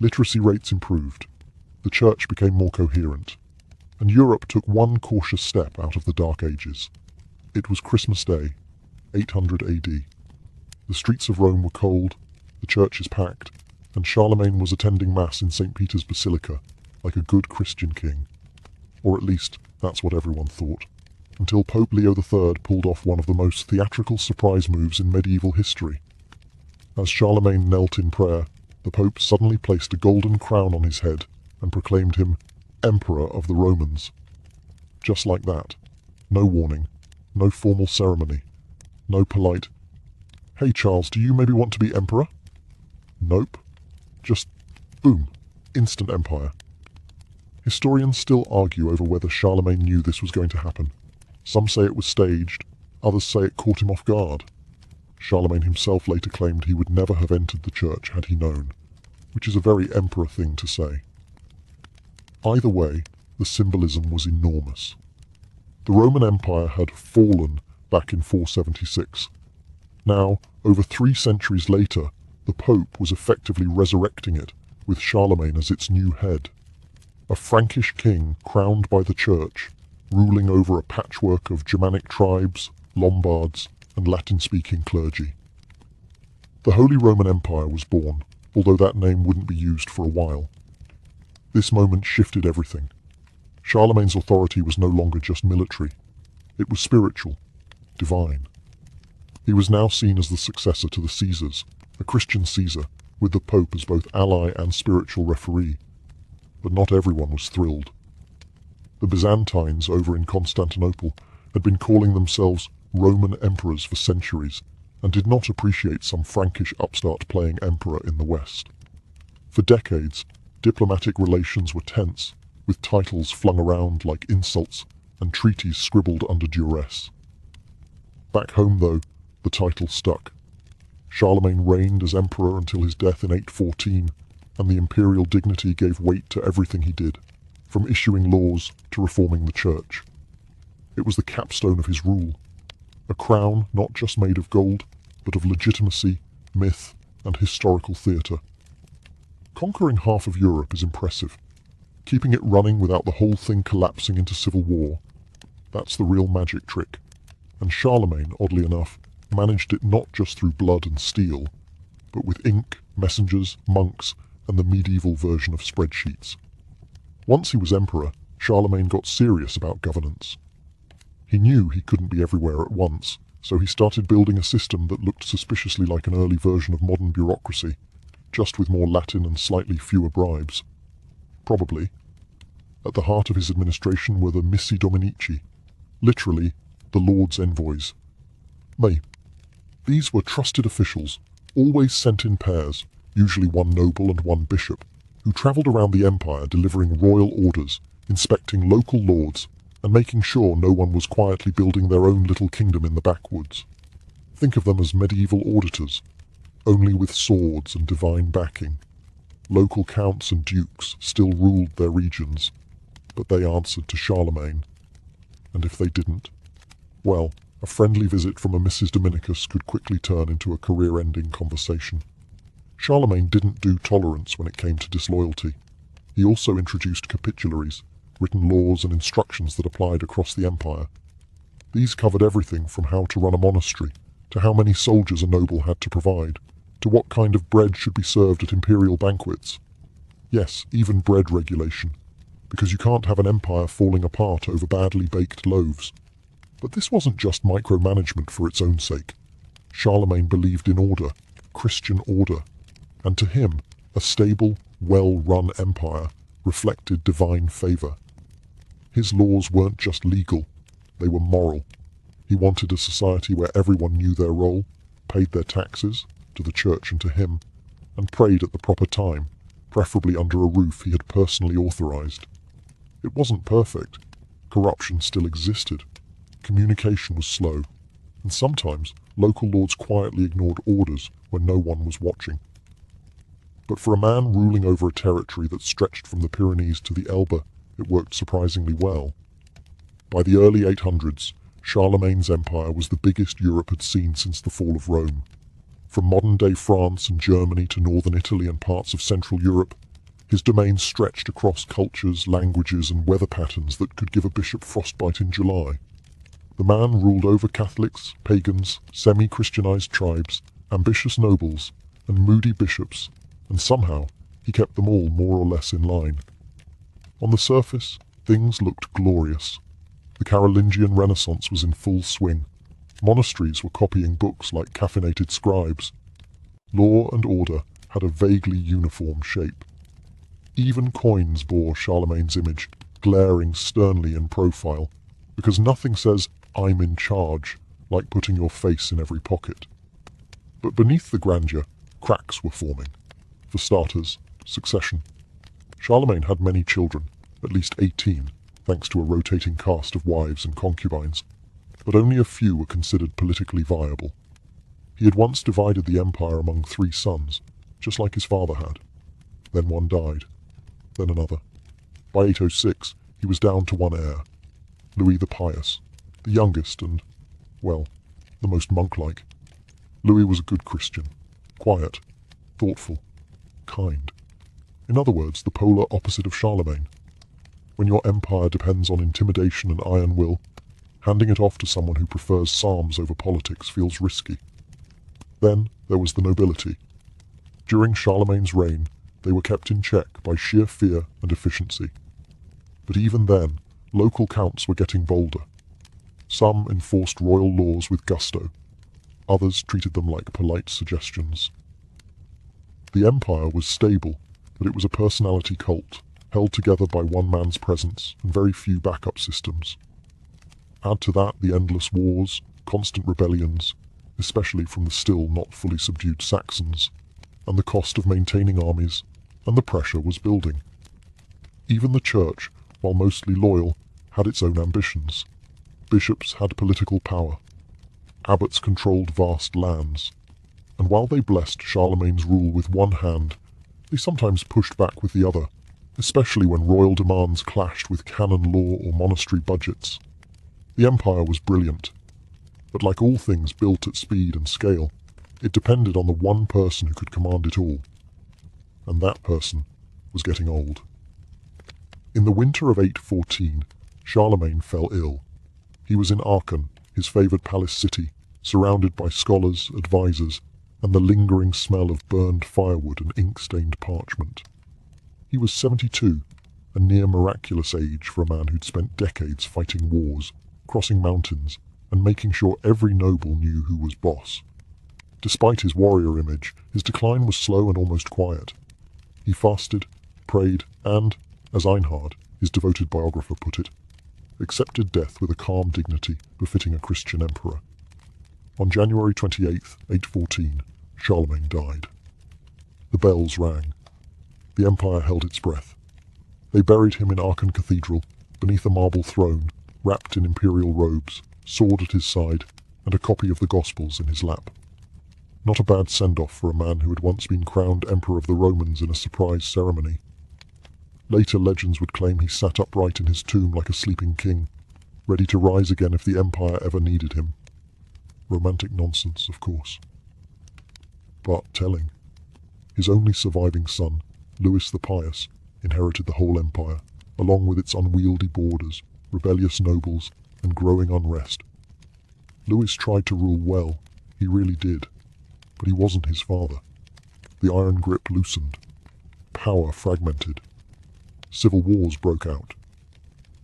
Literacy rates improved, the church became more coherent, and Europe took one cautious step out of the Dark Ages. It was Christmas Day, 800 AD. The streets of Rome were cold, the churches packed, and Charlemagne was attending Mass in St. Peter's Basilica, like a good Christian king. Or at least, that's what everyone thought. Until Pope Leo III pulled off one of the most theatrical surprise moves in medieval history. As Charlemagne knelt in prayer, the Pope suddenly placed a golden crown on his head and proclaimed him Emperor of the Romans. Just like that. No warning, no formal ceremony, no polite, "Hey Charles, do you maybe want to be emperor?" Nope. Just boom, instant empire. Historians still argue over whether Charlemagne knew this was going to happen. Some say it was staged, others say it caught him off guard. Charlemagne himself later claimed he would never have entered the church had he known, which is a very emperor thing to say. Either way, the symbolism was enormous. The Roman Empire had fallen back in 476. Now, over 3 centuries later, the Pope was effectively resurrecting it, with Charlemagne as its new head. A Frankish king crowned by the church, ruling over a patchwork of Germanic tribes, Lombards, and Latin-speaking clergy. The Holy Roman Empire was born, although that name wouldn't be used for a while. This moment shifted everything. Charlemagne's authority was no longer just military. It was spiritual, divine. He was now seen as the successor to the Caesars, a Christian Caesar, with the Pope as both ally and spiritual referee. But not everyone was thrilled. The Byzantines over in Constantinople had been calling themselves Roman emperors for centuries, and did not appreciate some Frankish upstart playing emperor in the West. For decades, diplomatic relations were tense, with titles flung around like insults and treaties scribbled under duress. Back home, though, the title stuck. Charlemagne reigned as emperor until his death in 814, and the imperial dignity gave weight to everything he did, from issuing laws to reforming the church. It was the capstone of his rule, a crown not just made of gold, but of legitimacy, myth, and historical theatre. Conquering half of Europe is impressive. Keeping it running without the whole thing collapsing into civil war, that's the real magic trick. And Charlemagne, oddly enough, managed it not just through blood and steel, but with ink, messengers, monks, and the medieval version of spreadsheets. Once he was emperor, Charlemagne got serious about governance. He knew he couldn't be everywhere at once, so he started building a system that looked suspiciously like an early version of modern bureaucracy, just with more Latin and slightly fewer bribes. Probably. At the heart of his administration were the Missi Dominici, literally, the Lord's envoys. These were trusted officials, always sent in pairs, usually one noble and one bishop, who travelled around the empire delivering royal orders, inspecting local lords, and making sure no one was quietly building their own little kingdom in the backwoods. Think of them as medieval auditors, only with swords and divine backing. Local counts and dukes still ruled their regions, but they answered to Charlemagne. And if they didn't, well, a friendly visit from a Mrs. Dominicus could quickly turn into a career-ending conversation. Charlemagne didn't do tolerance when it came to disloyalty. He also introduced capitularies, written laws and instructions that applied across the empire. These covered everything from how to run a monastery, to how many soldiers a noble had to provide, to what kind of bread should be served at imperial banquets. Yes, even bread regulation, because you can't have an empire falling apart over badly baked loaves. But this wasn't just micromanagement for its own sake. Charlemagne believed in order, Christian order, and to him, a stable, well-run empire reflected divine favor. His laws weren't just legal, they were moral. He wanted a society where everyone knew their role, paid their taxes, to the church and to him, and prayed at the proper time, preferably under a roof he had personally authorized. It wasn't perfect. Corruption still existed. Communication was slow, and sometimes local lords quietly ignored orders when no one was watching. But for a man ruling over a territory that stretched from the Pyrenees to the Elbe, it worked surprisingly well. By the early 800s, Charlemagne's empire was the biggest Europe had seen since the fall of Rome. From modern-day France and Germany to northern Italy and parts of Central Europe, his domain stretched across cultures, languages, and weather patterns that could give a bishop frostbite in July. The man ruled over Catholics, pagans, semi-Christianized tribes, ambitious nobles, and moody bishops, and somehow he kept them all more or less in line. On the surface, things looked glorious. The Carolingian Renaissance was in full swing. Monasteries were copying books like caffeinated scribes. Law and order had a vaguely uniform shape. Even coins bore Charlemagne's image, glaring sternly in profile, because nothing says, "I'm in charge," like putting your face in every pocket. But beneath the grandeur, cracks were forming. For starters, succession. Charlemagne had many children, at least 18, thanks to a rotating cast of wives and concubines, but only a few were considered politically viable. He had once divided the empire among 3 sons, just like his father had. Then one died, then another. By 806, he was down to one heir, Louis the Pious, the youngest and, well, the most monk-like. Louis was a good Christian, quiet, thoughtful, kind. In other words, the polar opposite of Charlemagne. When your empire depends on intimidation and iron will, handing it off to someone who prefers psalms over politics feels risky. Then there was the nobility. During Charlemagne's reign, they were kept in check by sheer fear and efficiency. But even then, local counts were getting bolder. Some enforced royal laws with gusto. Others treated them like polite suggestions. The empire was stable, but it was a personality cult, held together by one man's presence and very few backup systems. Add to that the endless wars, constant rebellions, especially from the still not fully subdued Saxons, and the cost of maintaining armies, and the pressure was building. Even the church, while mostly loyal, had its own ambitions. Bishops had political power. Abbots controlled vast lands. And while they blessed Charlemagne's rule with one hand, they sometimes pushed back with the other, especially when royal demands clashed with canon law or monastery budgets. The empire was brilliant, but like all things built at speed and scale, it depended on the one person who could command it all. And that person was getting old. In the winter of 814, Charlemagne fell ill. He was in Aachen, his favoured palace city, surrounded by scholars, advisors, and the lingering smell of burned firewood and ink-stained parchment. He was 72, a near miraculous age for a man who'd spent decades fighting wars, crossing mountains, and making sure every noble knew who was boss. Despite his warrior image, his decline was slow and almost quiet. He fasted, prayed, and, as Einhard, his devoted biographer, put it, accepted death with a calm dignity befitting a Christian emperor. On January 28, 814, Charlemagne died. The bells rang. The empire held its breath. They buried him in Aachen Cathedral, beneath a marble throne, wrapped in imperial robes, sword at his side, and a copy of the Gospels in his lap. Not a bad send-off for a man who had once been crowned Emperor of the Romans in a surprise ceremony. Later legends would claim he sat upright in his tomb like a sleeping king, ready to rise again if the empire ever needed him. Romantic nonsense, of course. But telling. His only surviving son, Louis the Pious, inherited the whole empire, along with its unwieldy borders, rebellious nobles, and growing unrest. Louis tried to rule well, he really did, but he wasn't his father. The iron grip loosened. Power fragmented. Civil wars broke out.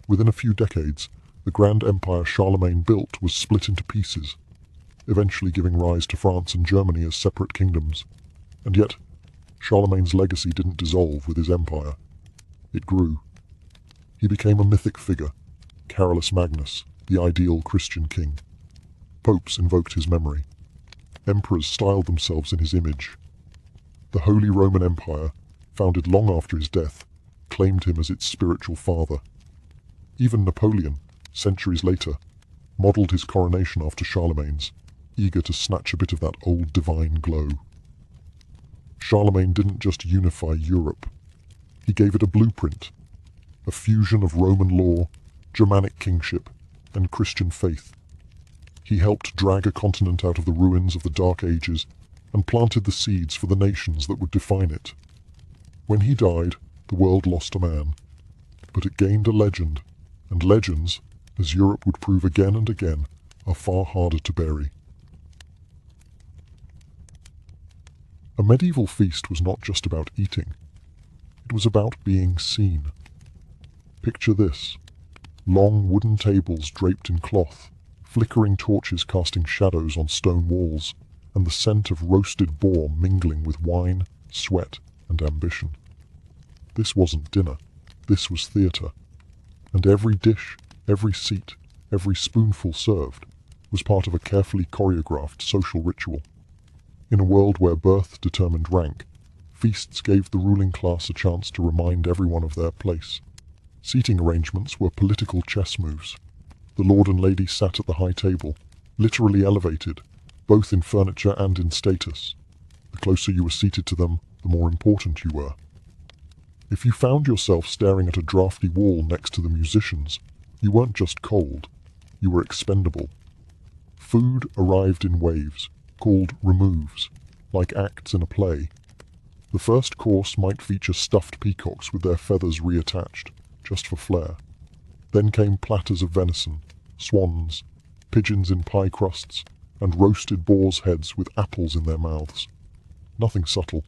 Within a few decades, the grand empire Charlemagne built was split into pieces, eventually giving rise to France and Germany as separate kingdoms. And yet, Charlemagne's legacy didn't dissolve with his empire. It grew. He became a mythic figure, Carolus Magnus, the ideal Christian king. Popes invoked his memory. Emperors styled themselves in his image. The Holy Roman Empire, founded long after his death, claimed him as its spiritual father. Even Napoleon, centuries later, modelled his coronation after Charlemagne's, eager to snatch a bit of that old divine glow. Charlemagne didn't just unify Europe. He gave it a blueprint, a fusion of Roman law, Germanic kingship, and Christian faith. He helped drag a continent out of the ruins of the Dark Ages and planted the seeds for the nations that would define it. When he died, the world lost a man, but it gained a legend, and legends, as Europe would prove again and again, are far harder to bury. A medieval feast was not just about eating. It was about being seen. Picture this: long wooden tables draped in cloth, flickering torches casting shadows on stone walls, and the scent of roasted boar mingling with wine, sweat, and ambition. This wasn't dinner. This was theatre. And every dish, every seat, every spoonful served was part of a carefully choreographed social ritual. In a world where birth determined rank, feasts gave the ruling class a chance to remind everyone of their place. Seating arrangements were political chess moves. The lord and lady sat at the high table, literally elevated, both in furniture and in status. The closer you were seated to them, the more important you were. If you found yourself staring at a drafty wall next to the musicians, you weren't just cold, you were expendable. Food arrived in waves, called removes, like acts in a play. The first course might feature stuffed peacocks with their feathers reattached, just for flair. Then came platters of venison, swans, pigeons in pie crusts, and roasted boars' heads with apples in their mouths. Nothing subtle.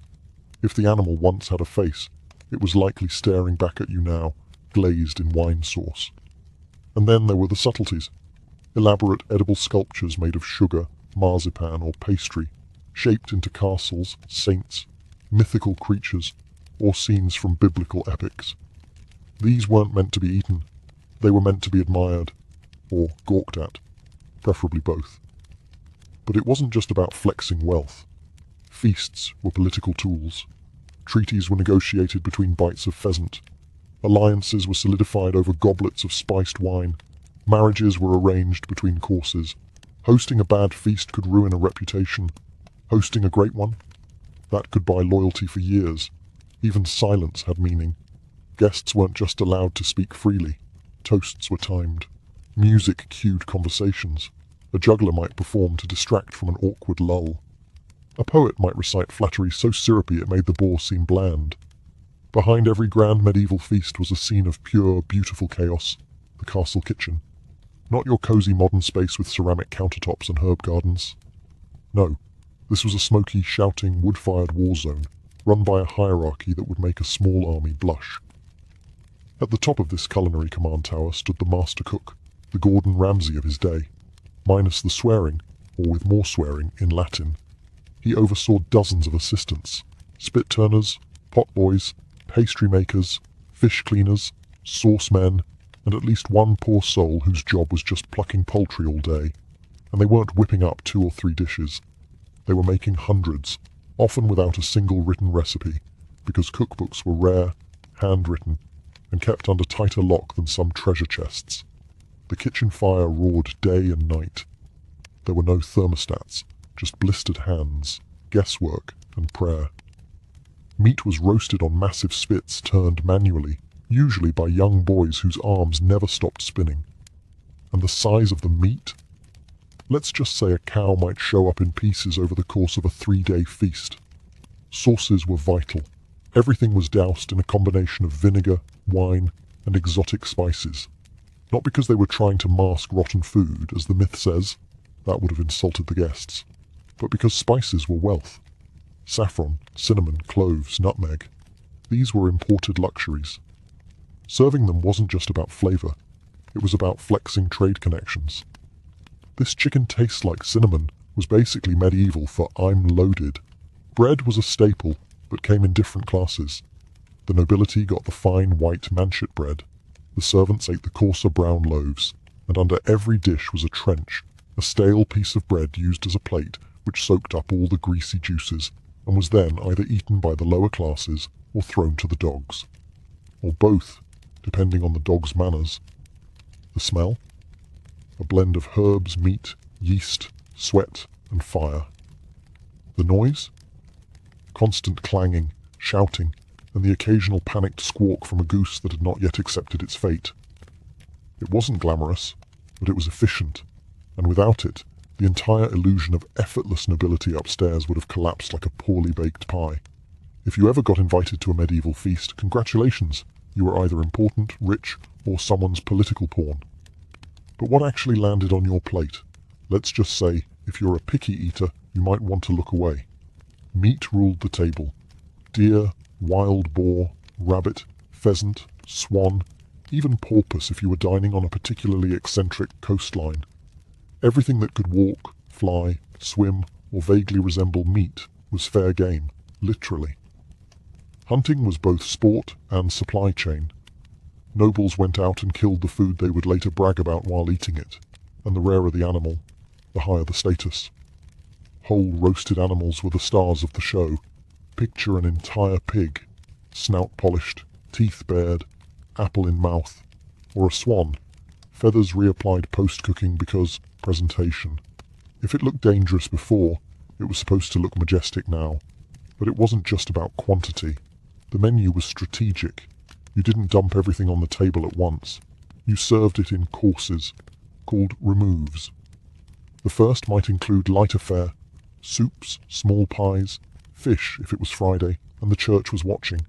If the animal once had a face, it was likely staring back at you now, glazed in wine sauce. And then there were the subtleties. Elaborate edible sculptures made of sugar, marzipan, or pastry, shaped into castles, saints, mythical creatures, or scenes from biblical epics. These weren't meant to be eaten. They were meant to be admired, or gawked at, preferably both. But it wasn't just about flexing wealth. Feasts were political tools. Treaties were negotiated between bites of pheasant. Alliances were solidified over goblets of spiced wine. Marriages were arranged between courses. Hosting a bad feast could ruin a reputation. Hosting a great one? That could buy loyalty for years. Even silence had meaning. Guests weren't just allowed to speak freely. Toasts were timed. Music cued conversations. A juggler might perform to distract from an awkward lull. A poet might recite flattery so syrupy it made the boar seem bland. Behind every grand medieval feast was a scene of pure, beautiful chaos, the castle kitchen. Not your cozy modern space with ceramic countertops and herb gardens. No, this was a smoky, shouting, wood-fired war zone, run by a hierarchy that would make a small army blush. At the top of this culinary command tower stood the master cook, the Gordon Ramsay of his day. Minus the swearing, or with more swearing, in Latin. He oversaw dozens of assistants, spit-turners, pot-boys, pastry makers, fish cleaners, sauce men, and at least one poor soul whose job was just plucking poultry all day. And they weren't whipping up 2 or 3 dishes. They were making hundreds, often without a single written recipe, because cookbooks were rare, handwritten, and kept under tighter lock than some treasure chests. The kitchen fire roared day and night. There were no thermostats, just blistered hands, guesswork, and prayer. Meat was roasted on massive spits turned manually, usually by young boys whose arms never stopped spinning. And the size of the meat? Let's just say a cow might show up in pieces over the course of a 3-day feast. Sauces were vital. Everything was doused in a combination of vinegar, wine, and exotic spices. Not because they were trying to mask rotten food, as the myth says, that would have insulted the guests, but because spices were wealth. Saffron, cinnamon, cloves, nutmeg. These were imported luxuries. Serving them wasn't just about flavor. It was about flexing trade connections. This chicken tastes like cinnamon was basically medieval for I'm loaded. Bread was a staple, but came in different classes. The nobility got the fine white manchet bread, the servants ate the coarser brown loaves, and under every dish was a trench, a stale piece of bread used as a plate which soaked up all the greasy juices and was then either eaten by the lower classes or thrown to the dogs. Or both, depending on the dog's manners. The smell? A blend of herbs, meat, yeast, sweat, and fire. The noise? Constant clanging, shouting, and the occasional panicked squawk from a goose that had not yet accepted its fate. It wasn't glamorous, but it was efficient, and without it, the entire illusion of effortless nobility upstairs would have collapsed like a poorly baked pie. If you ever got invited to a medieval feast, congratulations, you were either important, rich, or someone's political pawn. But what actually landed on your plate? Let's just say, if you're a picky eater, you might want to look away. Meat ruled the table. Deer, wild boar, rabbit, pheasant, swan, even porpoise if you were dining on a particularly eccentric coastline. Everything that could walk, fly, swim, or vaguely resemble meat was fair game, literally. Hunting was both sport and supply chain. Nobles went out and killed the food they would later brag about while eating it, and the rarer the animal, the higher the status. Whole roasted animals were the stars of the show. Picture an entire pig, snout polished, teeth bared, apple in mouth, or a swan, feathers reapplied post-cooking because presentation. If it looked dangerous before, it was supposed to look majestic now. But it wasn't just about quantity. The menu was strategic. You didn't dump everything on the table at once. You served it in courses, called removes. The first might include lighter fare, soups, small pies, fish if it was Friday and the church was watching.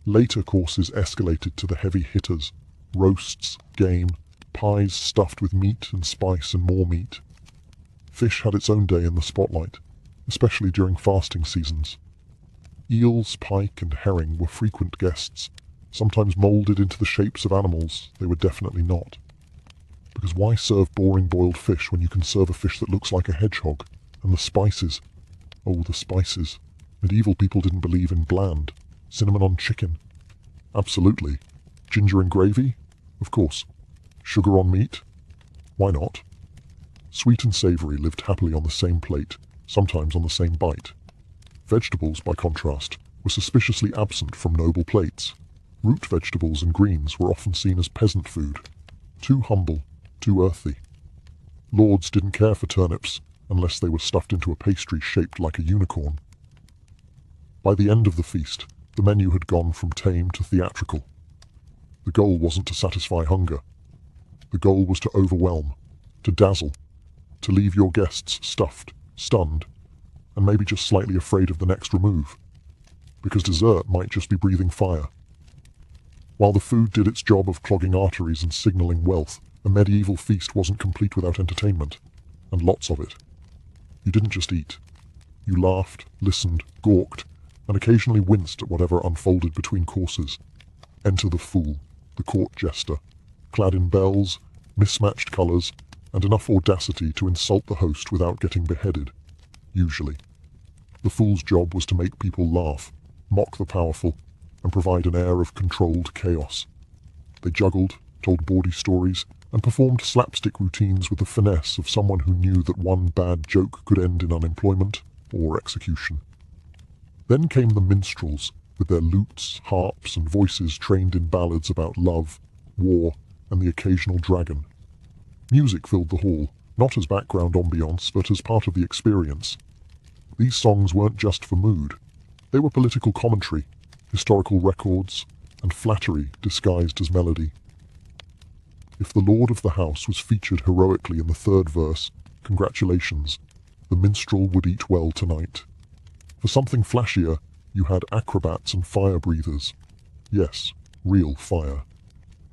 Later courses escalated to the heavy hitters, roasts, game, pies stuffed with meat and spice and more meat. Fish had its own day in the spotlight, especially during fasting seasons. Eels, pike, and herring were frequent guests, sometimes moulded into the shapes of animals they were definitely not. Because why serve boring boiled fish when you can serve a fish that looks like a hedgehog? And the spices. Oh, the spices. Medieval people didn't believe in bland. Cinnamon on chicken. Absolutely. Ginger and gravy? Of course. Sugar on meat? Why not? Sweet and savoury lived happily on the same plate, sometimes on the same bite. Vegetables, by contrast, were suspiciously absent from noble plates. Root vegetables and greens were often seen as peasant food. Too humble, too earthy. Lords didn't care for turnips unless they were stuffed into a pastry shaped like a unicorn. By the end of the feast, the menu had gone from tame to theatrical. The goal wasn't to satisfy hunger. The goal was to overwhelm, to dazzle, to leave your guests stuffed, stunned, and maybe just slightly afraid of the next remove, because dessert might just be breathing fire. While the food did its job of clogging arteries and signaling wealth, a medieval feast wasn't complete without entertainment, and lots of it. You didn't just eat. You laughed, listened, gawked, and occasionally winced at whatever unfolded between courses. Enter the fool, the court jester, clad in bells, mismatched colours, and enough audacity to insult the host without getting beheaded, usually. The fool's job was to make people laugh, mock the powerful, and provide an air of controlled chaos. They juggled, told bawdy stories, and performed slapstick routines with the finesse of someone who knew that one bad joke could end in unemployment or execution. Then came the minstrels, with their lutes, harps, and voices trained in ballads about love, war, and the occasional dragon. Music filled the hall, not as background ambiance, but as part of the experience. These songs weren't just for mood. They were political commentary, historical records, and flattery disguised as melody. If the lord of the house was featured heroically in the third verse, congratulations, the minstrel would eat well tonight. For something flashier, you had acrobats and fire breathers. Yes, real fire.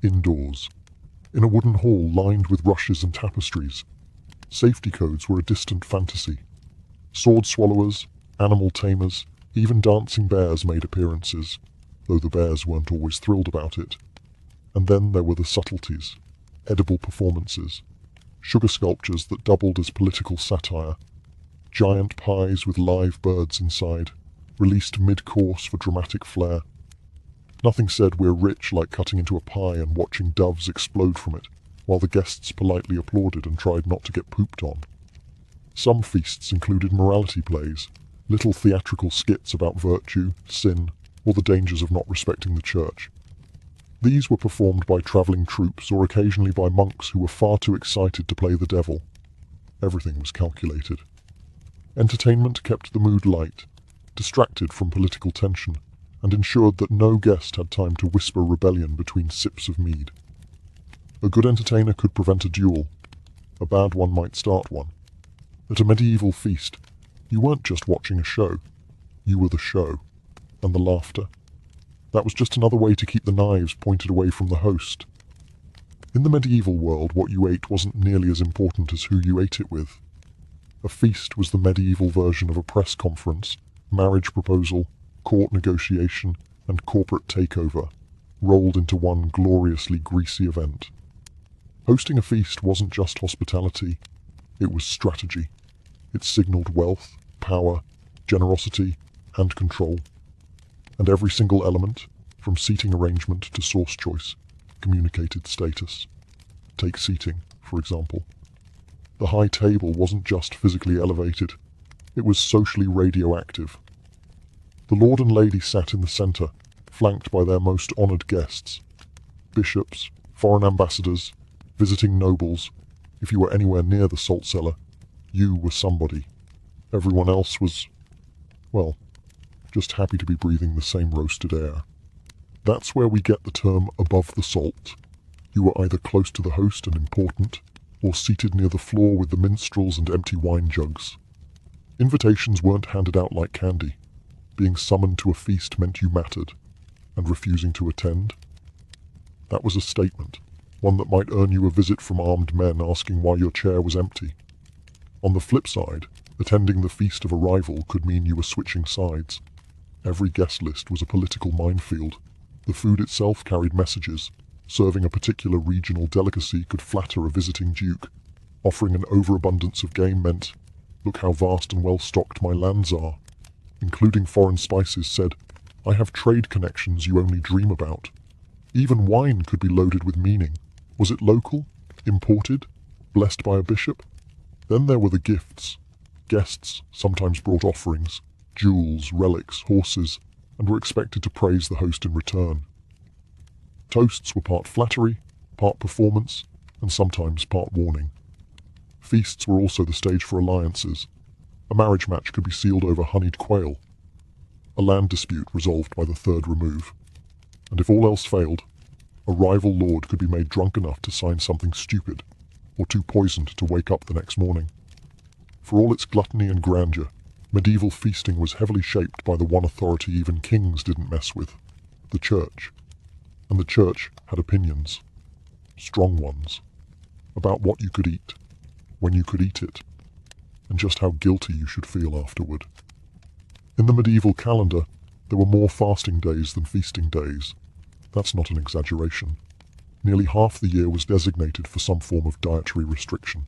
Indoors. In a wooden hall lined with rushes and tapestries. Safety codes were a distant fantasy. Sword swallowers, animal tamers, even dancing bears made appearances, though the bears weren't always thrilled about it. And then there were the subtleties. Edible performances, sugar sculptures that doubled as political satire, giant pies with live birds inside, released mid-course for dramatic flair. Nothing said we're rich like cutting into a pie and watching doves explode from it, while the guests politely applauded and tried not to get pooped on. Some feasts included morality plays, little theatrical skits about virtue, sin, or the dangers of not respecting the church. These were performed by travelling troops or occasionally by monks who were far too excited to play the devil. Everything was calculated. Entertainment kept the mood light, distracted from political tension, and ensured that no guest had time to whisper rebellion between sips of mead. A good entertainer could prevent a duel. A bad one might start one. At a medieval feast, you weren't just watching a show. You were the show. And the laughter. That was just another way to keep the knives pointed away from the host. In the medieval world, what you ate wasn't nearly as important as who you ate it with. A feast was the medieval version of a press conference, marriage proposal, court negotiation, and corporate takeover, rolled into one gloriously greasy event. Hosting a feast wasn't just hospitality, it was strategy. It signaled wealth, power, generosity, and control. And every single element, from seating arrangement to sauce choice, communicated status. Take seating, for example. The high table wasn't just physically elevated, it was socially radioactive. The lord and lady sat in the centre, flanked by their most honoured guests. Bishops, foreign ambassadors, visiting nobles. If you were anywhere near the salt cellar, you were somebody. Everyone else was, well, just happy to be breathing the same roasted air. That's where we get the term above the salt. You were either close to the host and important, or seated near the floor with the minstrels and empty wine jugs. Invitations weren't handed out like candy. Being summoned to a feast meant you mattered, and refusing to attend? That was a statement, one that might earn you a visit from armed men asking why your chair was empty. On the flip side, attending the feast of a rival could mean you were switching sides. Every guest list was a political minefield. The food itself carried messages. Serving a particular regional delicacy could flatter a visiting duke. Offering an overabundance of game meant, look how vast and well-stocked my lands are. Including foreign spices said, I have trade connections you only dream about. Even wine could be loaded with meaning. Was it local? Imported? Blessed by a bishop? Then there were the gifts. Guests sometimes brought offerings, jewels, relics, horses, and were expected to praise the host in return. Toasts were part flattery, part performance, and sometimes part warning. Feasts were also the stage for alliances. A marriage match could be sealed over honeyed quail. A land dispute resolved by the third remove. And if all else failed, a rival lord could be made drunk enough to sign something stupid, or too poisoned to wake up the next morning. For all its gluttony and grandeur, medieval feasting was heavily shaped by the one authority even kings didn't mess with, the church. And the church had opinions, strong ones, about what you could eat, when you could eat it, and just how guilty you should feel afterward. In the medieval calendar, there were more fasting days than feasting days. That's not an exaggeration. Nearly half the year was designated for some form of dietary restriction.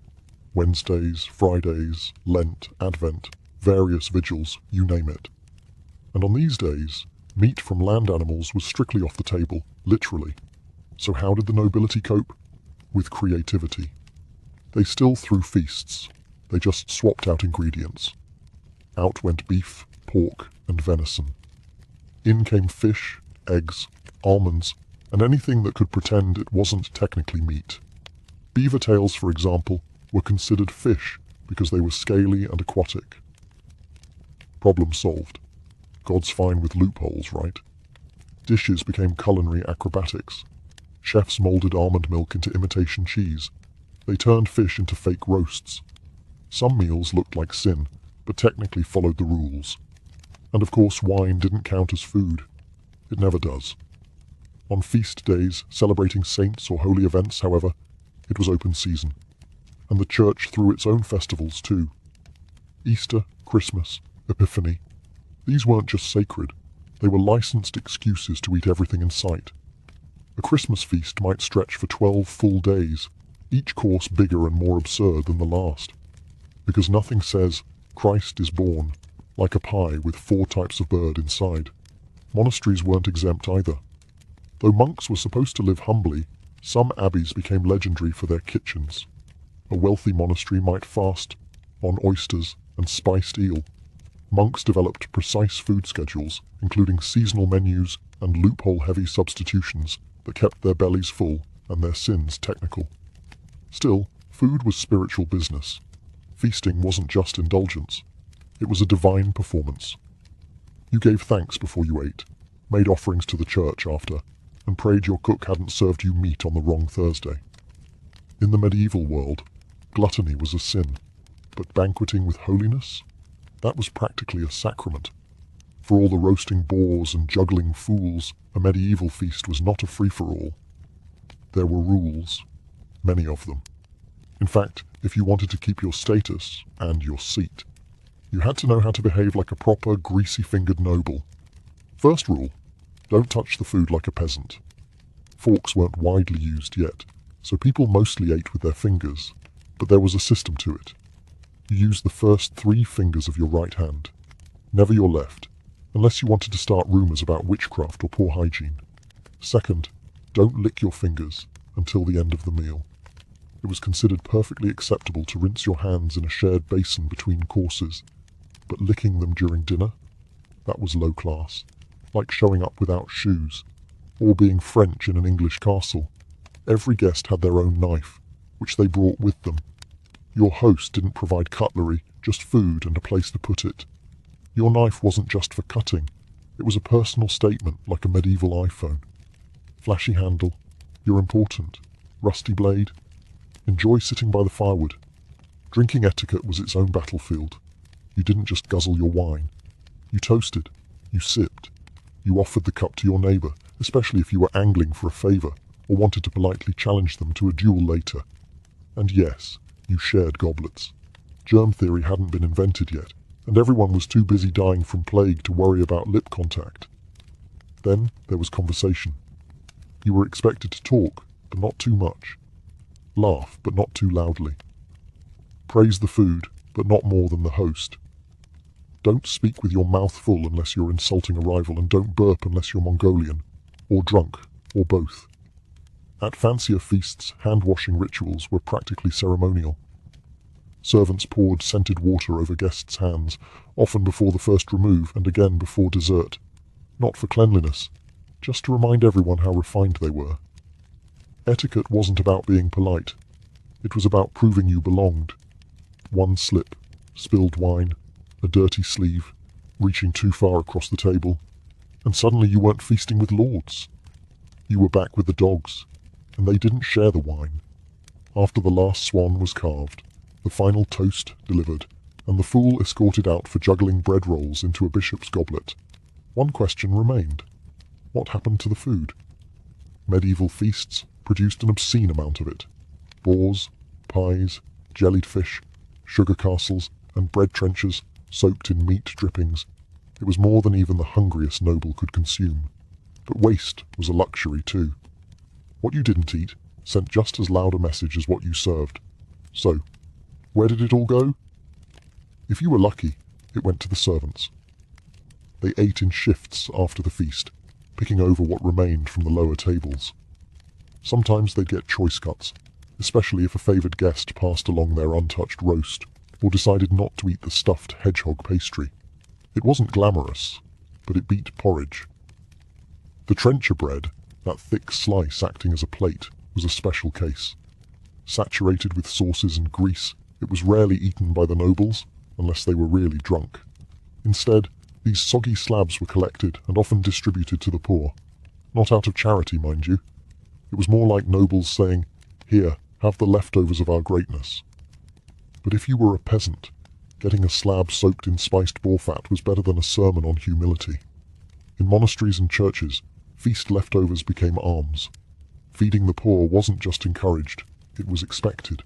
Wednesdays, Fridays, Lent, Advent, various vigils, you name it. And on these days, meat from land animals was strictly off the table, literally. So how did the nobility cope? With creativity. They still threw feasts. They just swapped out ingredients. Out went beef, pork, and venison. In came fish, eggs, almonds, and anything that could pretend it wasn't technically meat. Beaver tails, for example, were considered fish because they were scaly and aquatic. Problem solved. God's fine with loopholes, right? Dishes became culinary acrobatics. Chefs molded almond milk into imitation cheese. They turned fish into fake roasts. Some meals looked like sin, but technically followed the rules. And of course, wine didn't count as food. It never does. On feast days, celebrating saints or holy events, however, it was open season. And the church threw its own festivals too. Easter, Christmas, Epiphany. These weren't just sacred. They were licensed excuses to eat everything in sight. A Christmas feast might stretch for 12 full days, each course bigger and more absurd than the last. Because nothing says, Christ is born, like a pie with 4 types of bird inside. Monasteries weren't exempt either. Though monks were supposed to live humbly, some abbeys became legendary for their kitchens. A wealthy monastery might fast on oysters and spiced eel. Monks developed precise food schedules, including seasonal menus and loophole-heavy substitutions that kept their bellies full and their sins technical. Still, food was spiritual business. Feasting wasn't just indulgence. It was a divine performance. You gave thanks before you ate, made offerings to the church after, and prayed your cook hadn't served you meat on the wrong Thursday. In the medieval world, gluttony was a sin, but banqueting with holiness? That was practically a sacrament. For all the roasting boars and juggling fools, a medieval feast was not a free-for-all. There were rules, many of them. In fact, if you wanted to keep your status and your seat, you had to know how to behave like a proper, greasy-fingered noble. First rule, don't touch the food like a peasant. Forks weren't widely used yet, so people mostly ate with their fingers, but there was a system to it. You used the first 3 fingers of your right hand, never your left, unless you wanted to start rumors about witchcraft or poor hygiene. Second, don't lick your fingers until the end of the meal. It was considered perfectly acceptable to rinse your hands in a shared basin between courses, but licking them during dinner? That was low class, like showing up without shoes, or being French in an English castle. Every guest had their own knife, which they brought with them. Your host didn't provide cutlery, just food and a place to put it. Your knife wasn't just for cutting, it was a personal statement like a medieval iPhone. Flashy handle, you're important. Rusty blade, enjoy sitting by the firewood. Drinking etiquette was its own battlefield. You didn't just guzzle your wine. You toasted, you sipped, you offered the cup to your neighbour, especially if you were angling for a favour or wanted to politely challenge them to a duel later. And yes, you shared goblets. Germ theory hadn't been invented yet, and everyone was too busy dying from plague to worry about lip contact. Then there was conversation. You were expected to talk, but not too much. Laugh, but not too loudly. Praise the food, but not more than the host. Don't speak with your mouth full unless you're insulting a rival, and don't burp unless you're Mongolian, or drunk, or both. At fancier feasts, hand-washing rituals were practically ceremonial. Servants poured scented water over guests' hands, often before the first remove and again before dessert. Not for cleanliness, just to remind everyone how refined they were. Etiquette wasn't about being polite. It was about proving you belonged. One slip, spilled wine, a dirty sleeve, reaching too far across the table, and suddenly you weren't feasting with lords. You were back with the dogs, and they didn't share the wine. After the last swan was carved, the final toast delivered, and the fool escorted out for juggling bread rolls into a bishop's goblet, one question remained. What happened to the food? Medieval feasts produced an obscene amount of it. Boars, pies, jellied fish, sugar castles, and bread trenchers soaked in meat drippings. It was more than even the hungriest noble could consume. But waste was a luxury too. What you didn't eat sent just as loud a message as what you served. So, where did it all go? If you were lucky, it went to the servants. They ate in shifts after the feast, picking over what remained from the lower tables. Sometimes they'd get choice cuts, especially if a favoured guest passed along their untouched roast, or decided not to eat the stuffed hedgehog pastry. It wasn't glamorous, but it beat porridge. The trencher bread, that thick slice acting as a plate, was a special case. Saturated with sauces and grease, it was rarely eaten by the nobles, unless they were really drunk. Instead, these soggy slabs were collected and often distributed to the poor. Not out of charity, mind you. It was more like nobles saying, "Here, have the leftovers of our greatness." But if you were a peasant, getting a slab soaked in spiced boar fat was better than a sermon on humility. In monasteries and churches, feast leftovers became alms. Feeding the poor wasn't just encouraged, it was expected.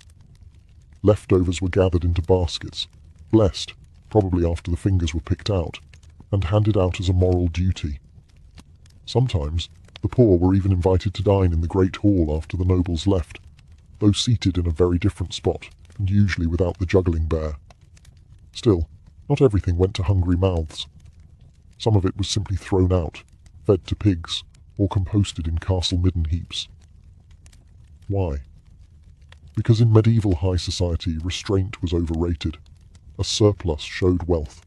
Leftovers were gathered into baskets, blessed, probably after the fingers were picked out, and handed out as a moral duty. Sometimes, the poor were even invited to dine in the great hall after the nobles left, though seated in a very different spot, and usually without the juggling bear. Still, Not everything went to hungry mouths. Some of it was simply thrown out, fed to pigs, or composted in castle midden heaps. Why? Because in medieval high society, restraint was overrated. A surplus showed wealth.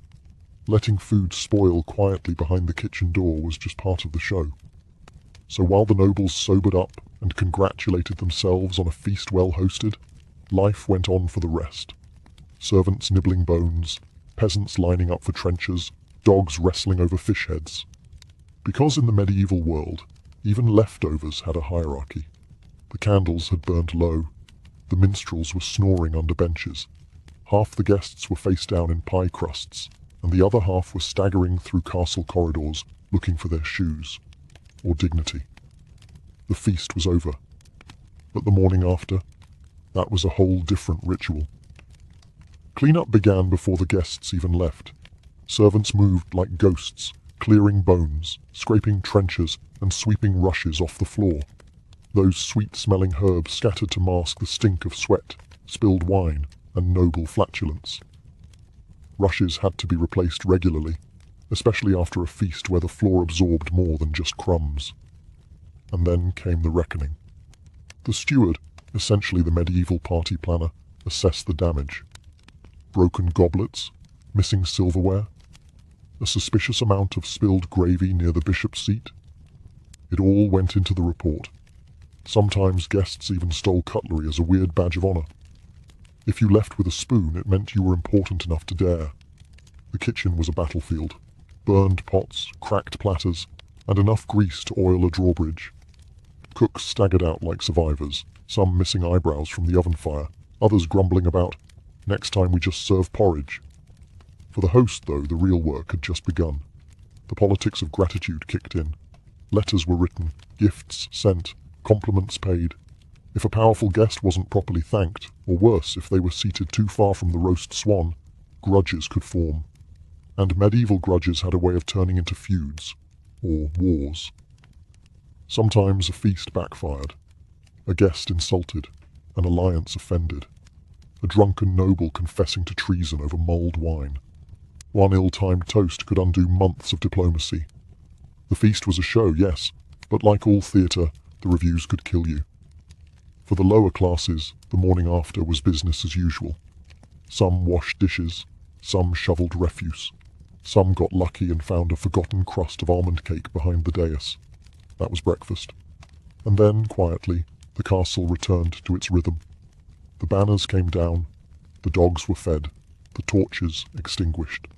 Letting food spoil quietly behind the kitchen door was just part of the show. So while the nobles sobered up and congratulated themselves on a feast well hosted, life went on for the rest. Servants nibbling bones, peasants lining up for trenchers, dogs wrestling over fish heads. Because in the medieval world, even leftovers had a hierarchy. The candles had burnt low. The minstrels were snoring under benches. Half the guests were face down in pie crusts, and the other half were staggering through castle corridors looking for their shoes, or dignity. The feast was over. But the morning after, that was a whole different ritual. Cleanup began before the guests even left. Servants moved like ghosts, clearing bones, scraping trenchers, and sweeping rushes off the floor. Those sweet-smelling herbs scattered to mask the stink of sweat, spilled wine, and noble flatulence. Rushes had to be replaced regularly, especially after a feast where the floor absorbed more than just crumbs. And then came the reckoning. The steward, essentially the medieval party planner, assessed the damage. Broken goblets, missing silverware, a suspicious amount of spilled gravy near the bishop's seat. It all went into the report. Sometimes guests even stole cutlery as a weird badge of honor. If you left with a spoon, it meant you were important enough to dare. The kitchen was a battlefield. Burned pots, cracked platters, and enough grease to oil a drawbridge. Cooks staggered out like survivors, some missing eyebrows from the oven fire, others grumbling about, "Next time we just serve porridge." For the host, though, the real work had just begun. The politics of gratitude kicked in. Letters were written, gifts sent, compliments paid. If a powerful guest wasn't properly thanked, or worse, if they were seated too far from the roast swan, grudges could form. And medieval grudges had a way of turning into feuds, or wars. Sometimes a feast backfired, a guest insulted, an alliance offended, a drunken noble confessing to treason over mulled wine. One ill-timed toast could undo months of diplomacy. The feast was a show, yes, but like all theatre, the reviews could kill you. For the lower classes, the morning after was business as usual. Some washed dishes, some shoveled refuse. Some got lucky and found a forgotten crust of almond cake behind the dais. That was breakfast. And then, quietly, the castle returned to its rhythm. The banners came down, the dogs were fed, the torches extinguished.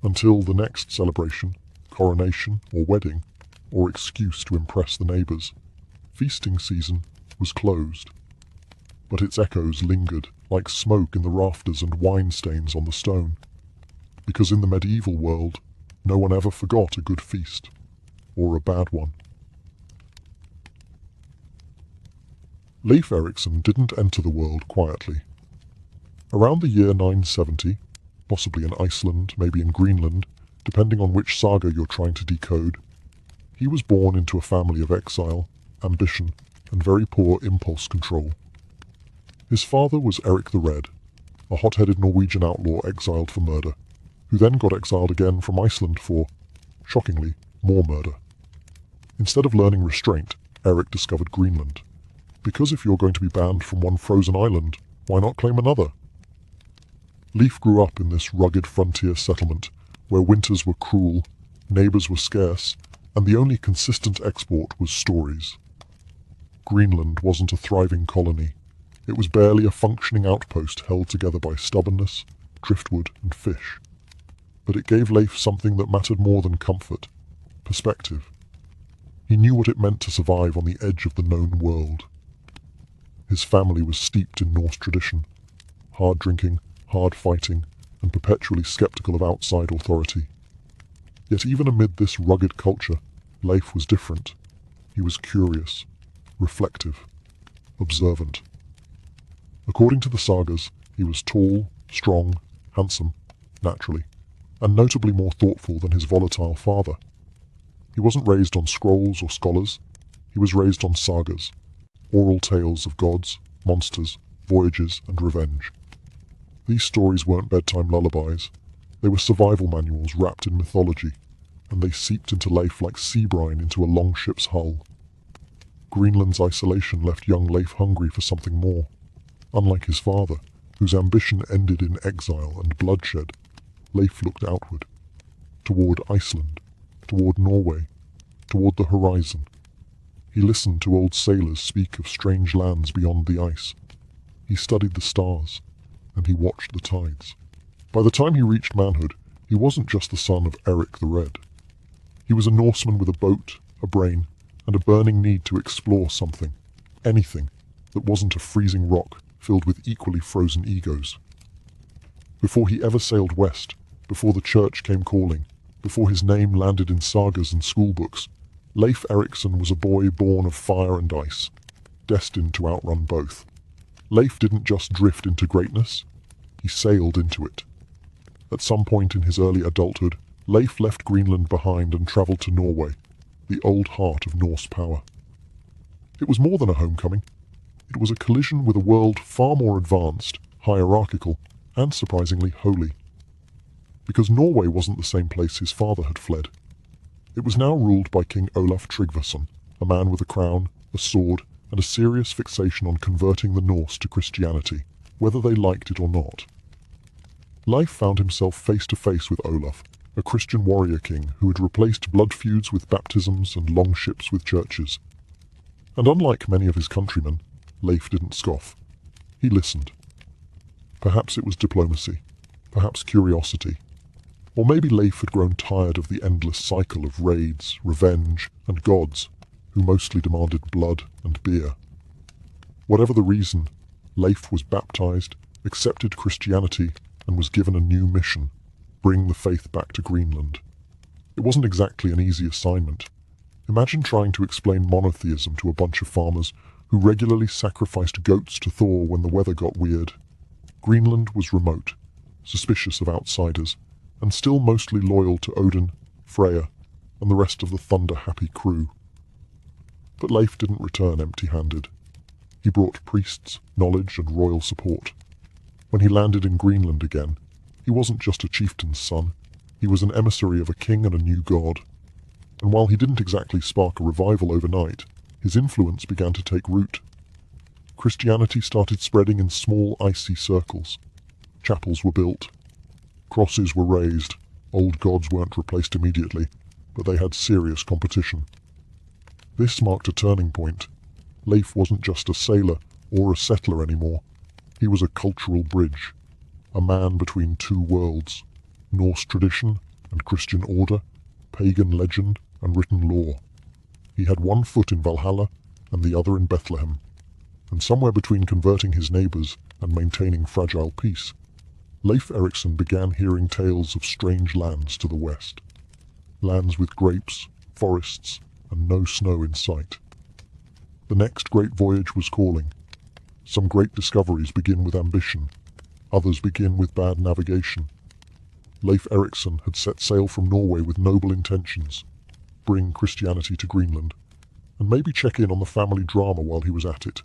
Until the next celebration, coronation or wedding, or excuse to impress the neighbours, feasting season was closed. But its echoes lingered, like smoke in the rafters and wine stains on the stone. Because in the medieval world, no one ever forgot a good feast, or a bad one. Leif Erikson didn't enter the world quietly. Around the year 970, possibly in Iceland, maybe in Greenland, depending on which saga you're trying to decode, he was born into a family of exile, ambition, and very poor impulse control. His father was Eric the Red, a hot-headed Norwegian outlaw exiled for murder, who then got exiled again from Iceland for, shockingly, more murder. Instead of learning restraint, Eric discovered Greenland. Because if you're going to be banned from one frozen island, why not claim another? Leif grew up in this rugged frontier settlement, where winters were cruel, neighbours were scarce, and the only consistent export was stories. Greenland wasn't a thriving colony. It was barely a functioning outpost held together by stubbornness, driftwood, and fish. But it gave Leif something that mattered more than comfort: perspective. He knew what it meant to survive on the edge of the known world. His family was steeped in Norse tradition, hard drinking, hard fighting, and perpetually skeptical of outside authority. Yet even amid this rugged culture, Leif was different. He was curious, reflective, observant. According to the sagas, he was tall, strong, handsome, naturally, and notably more thoughtful than his volatile father. He wasn't raised on scrolls or scholars. He was raised on sagas, oral tales of gods, monsters, voyages, and revenge. These stories weren't bedtime lullabies. They were survival manuals wrapped in mythology, and they seeped into Leif like sea brine into a longship's hull. Greenland's isolation left young Leif hungry for something more. Unlike his father, whose ambition ended in exile and bloodshed, Leif looked outward, toward Iceland, toward Norway, toward the horizon. He listened to old sailors speak of strange lands beyond the ice. He studied the stars, and he watched the tides. By the time he reached manhood, he wasn't just the son of Eric the Red. He was a Norseman with a boat, a brain, and a burning need to explore something, anything, that wasn't a freezing rock filled with equally frozen egos. Before he ever sailed west, before the church came calling, before his name landed in sagas and schoolbooks, Leif Erikson was a boy born of fire and ice, destined to outrun both. Leif didn't just drift into greatness, he sailed into it. At some point in his early adulthood, Leif left Greenland behind and travelled to Norway, the old heart of Norse power. It was more than a homecoming. It was a collision with a world far more advanced, hierarchical, and surprisingly holy. Because Norway wasn't the same place his father had fled. It was now ruled by King Olaf Tryggvason, a man with a crown, a sword, and a serious fixation on converting the Norse to Christianity, whether they liked it or not. Leif found himself face to face with Olaf, a Christian warrior king who had replaced blood feuds with baptisms and longships with churches. And unlike many of his countrymen, Leif didn't scoff. He listened. Perhaps it was diplomacy, perhaps curiosity, or maybe Leif had grown tired of the endless cycle of raids, revenge, and gods, who mostly demanded blood and beer. Whatever the reason, Leif was baptized, accepted Christianity, and was given a new mission: bring the faith back to Greenland. It wasn't exactly an easy assignment. Imagine trying to explain monotheism to a bunch of farmers who regularly sacrificed goats to Thor when the weather got weird. Greenland was remote, suspicious of outsiders, and still mostly loyal to Odin, Freya, and the rest of the thunder-happy crew. But Leif didn't return empty-handed. He brought priests, knowledge, and royal support. When he landed in Greenland again, he wasn't just a chieftain's son, he was an emissary of a king and a new god. And while he didn't exactly spark a revival overnight, his influence began to take root. Christianity started spreading in small, icy circles. Chapels were built. Crosses were raised. Old gods weren't replaced immediately, but they had serious competition. This marked a turning point. Leif wasn't just a sailor or a settler anymore. He was a cultural bridge, a man between two worlds: Norse tradition and Christian order, pagan legend and written law. He had one foot in Valhalla and the other in Bethlehem, and somewhere between converting his neighbours and maintaining fragile peace, Leif Erikson began hearing tales of strange lands to the west. Lands with grapes, forests, and no snow in sight. The next great voyage was calling. Some great discoveries begin with ambition, others begin with bad navigation. Leif Erikson had set sail from Norway with noble intentions: bring Christianity to Greenland, and maybe check in on the family drama while he was at it.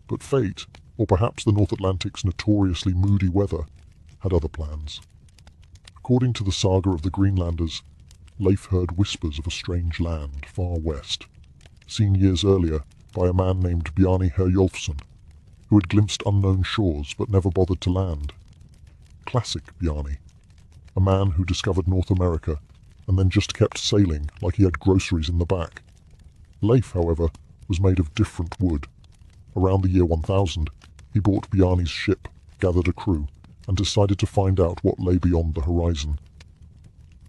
But fate, or perhaps the North Atlantic's notoriously moody weather, had other plans. According to the saga of the Greenlanders, Leif heard whispers of a strange land far west, seen years earlier by a man named Bjarni Herjolfsson, who had glimpsed unknown shores but never bothered to land. Classic Bjarni, a man who discovered North America and then just kept sailing like he had groceries in the back. Leif, however, was made of different wood. Around the year 1000, he bought Bjarni's ship, gathered a crew, and decided to find out what lay beyond the horizon.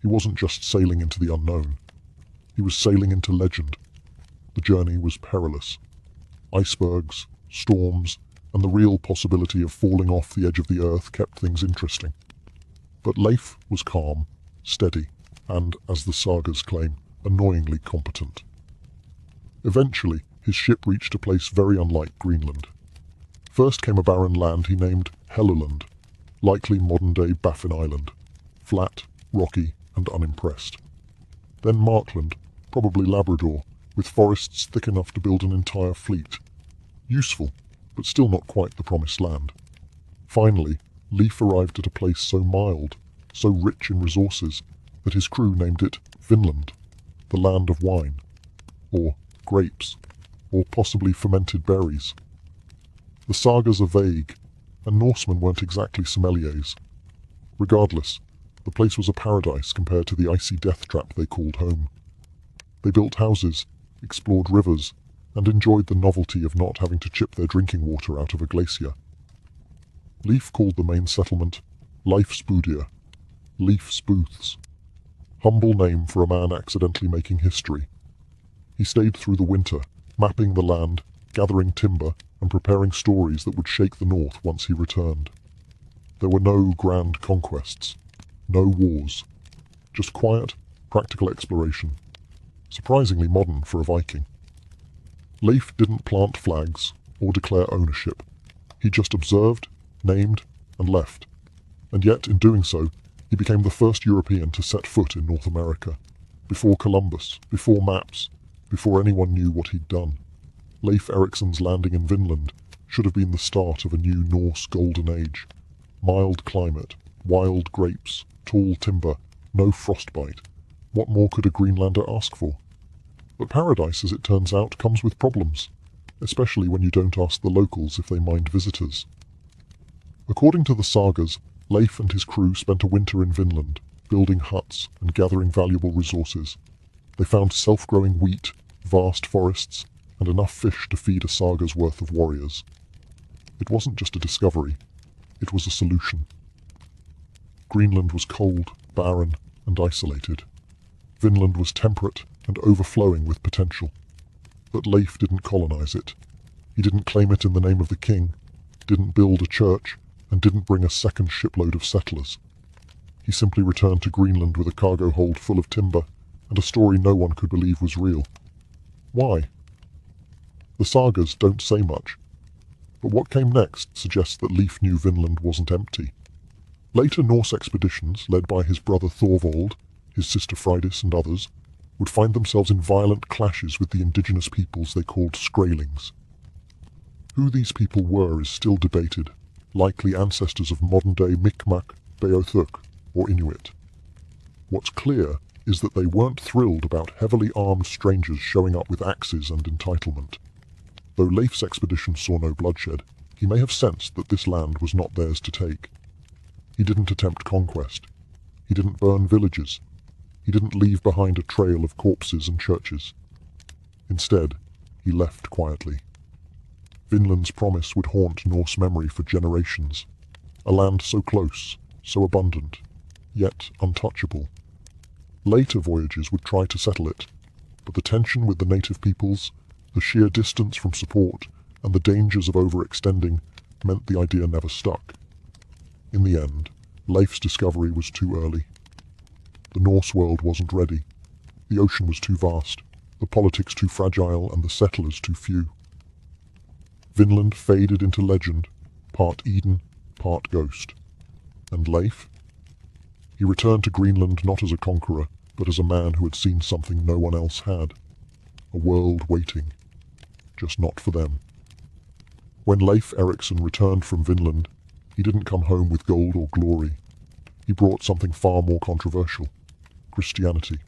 He wasn't just sailing into the unknown. He was sailing into legend. The journey was perilous. Icebergs, storms, and the real possibility of falling off the edge of the earth kept things interesting. But Leif was calm, steady, and, as the sagas claim, annoyingly competent. Eventually, his ship reached a place very unlike Greenland. First came a barren land he named Helluland, likely modern-day Baffin Island, flat, rocky, and unimpressed. Then Markland, probably Labrador, with forests thick enough to build an entire fleet. Useful, but still not quite the promised land. Finally, Leif arrived at a place so mild so rich in resources that his crew named it Vinland, the land of wine, or grapes, or possibly fermented berries. The sagas are vague, and Norsemen weren't exactly sommeliers. Regardless, the place was a paradise compared to the icy death trap they called home. They built houses, explored rivers, and enjoyed the novelty of not having to chip their drinking water out of a glacier. Leif called the main settlement Leifsbudir, Leif's Booths. Humble name for a man accidentally making history. He stayed through the winter, mapping the land, gathering timber, and preparing stories that would shake the north once he returned. There were no grand conquests, no wars, just quiet, practical exploration. Surprisingly modern for a Viking. Leif didn't plant flags or declare ownership. He just observed, named, and left. And yet, in doing so, he became the first European to set foot in North America. Before Columbus, before maps, before anyone knew what he'd done. Leif Erikson's landing in Vinland should have been the start of a new Norse golden age. Mild climate, wild grapes, tall timber, no frostbite. What more could a Greenlander ask for? But paradise, as it turns out, comes with problems, especially when you don't ask the locals if they mind visitors. According to the sagas, Leif and his crew spent a winter in Vinland, building huts and gathering valuable resources. They found self-growing wheat, vast forests, and enough fish to feed a saga's worth of warriors. It wasn't just a discovery, it was a solution. Greenland was cold, barren, and isolated. Vinland was temperate and overflowing with potential. But Leif didn't colonize it. He didn't claim it in the name of the king, didn't build a church, and didn't bring a second shipload of settlers. He simply returned to Greenland with a cargo hold full of timber and a story no one could believe was real. Why? The sagas don't say much, but what came next suggests that Leif knew Vinland wasn't empty. Later Norse expeditions, led by his brother Thorvald, his sister Freydis and others, would find themselves in violent clashes with the indigenous peoples they called Skraelings. Who these people were is still debated, likely ancestors of modern-day Mi'kmaq, Beothuk, or Inuit. What's clear is that they weren't thrilled about heavily armed strangers showing up with axes and entitlement. Though Leif's expedition saw no bloodshed, he may have sensed that this land was not theirs to take. He didn't attempt conquest. He didn't burn villages. He didn't leave behind a trail of corpses and churches. Instead, he left quietly. Vinland's promise would haunt Norse memory for generations. A land so close, so abundant, yet untouchable. Later voyages would try to settle it, but the tension with the native peoples, the sheer distance from support, and the dangers of overextending meant the idea never stuck. In the end, Leif's discovery was too early. The Norse world wasn't ready. The ocean was too vast, the politics too fragile, and the settlers too few. Vinland faded into legend, part Eden, part ghost. And Leif? He returned to Greenland not as a conqueror, but as a man who had seen something no one else had. A world waiting. Just not for them. When Leif Erikson returned from Vinland, he didn't come home with gold or glory. He brought something far more controversial. Christianity.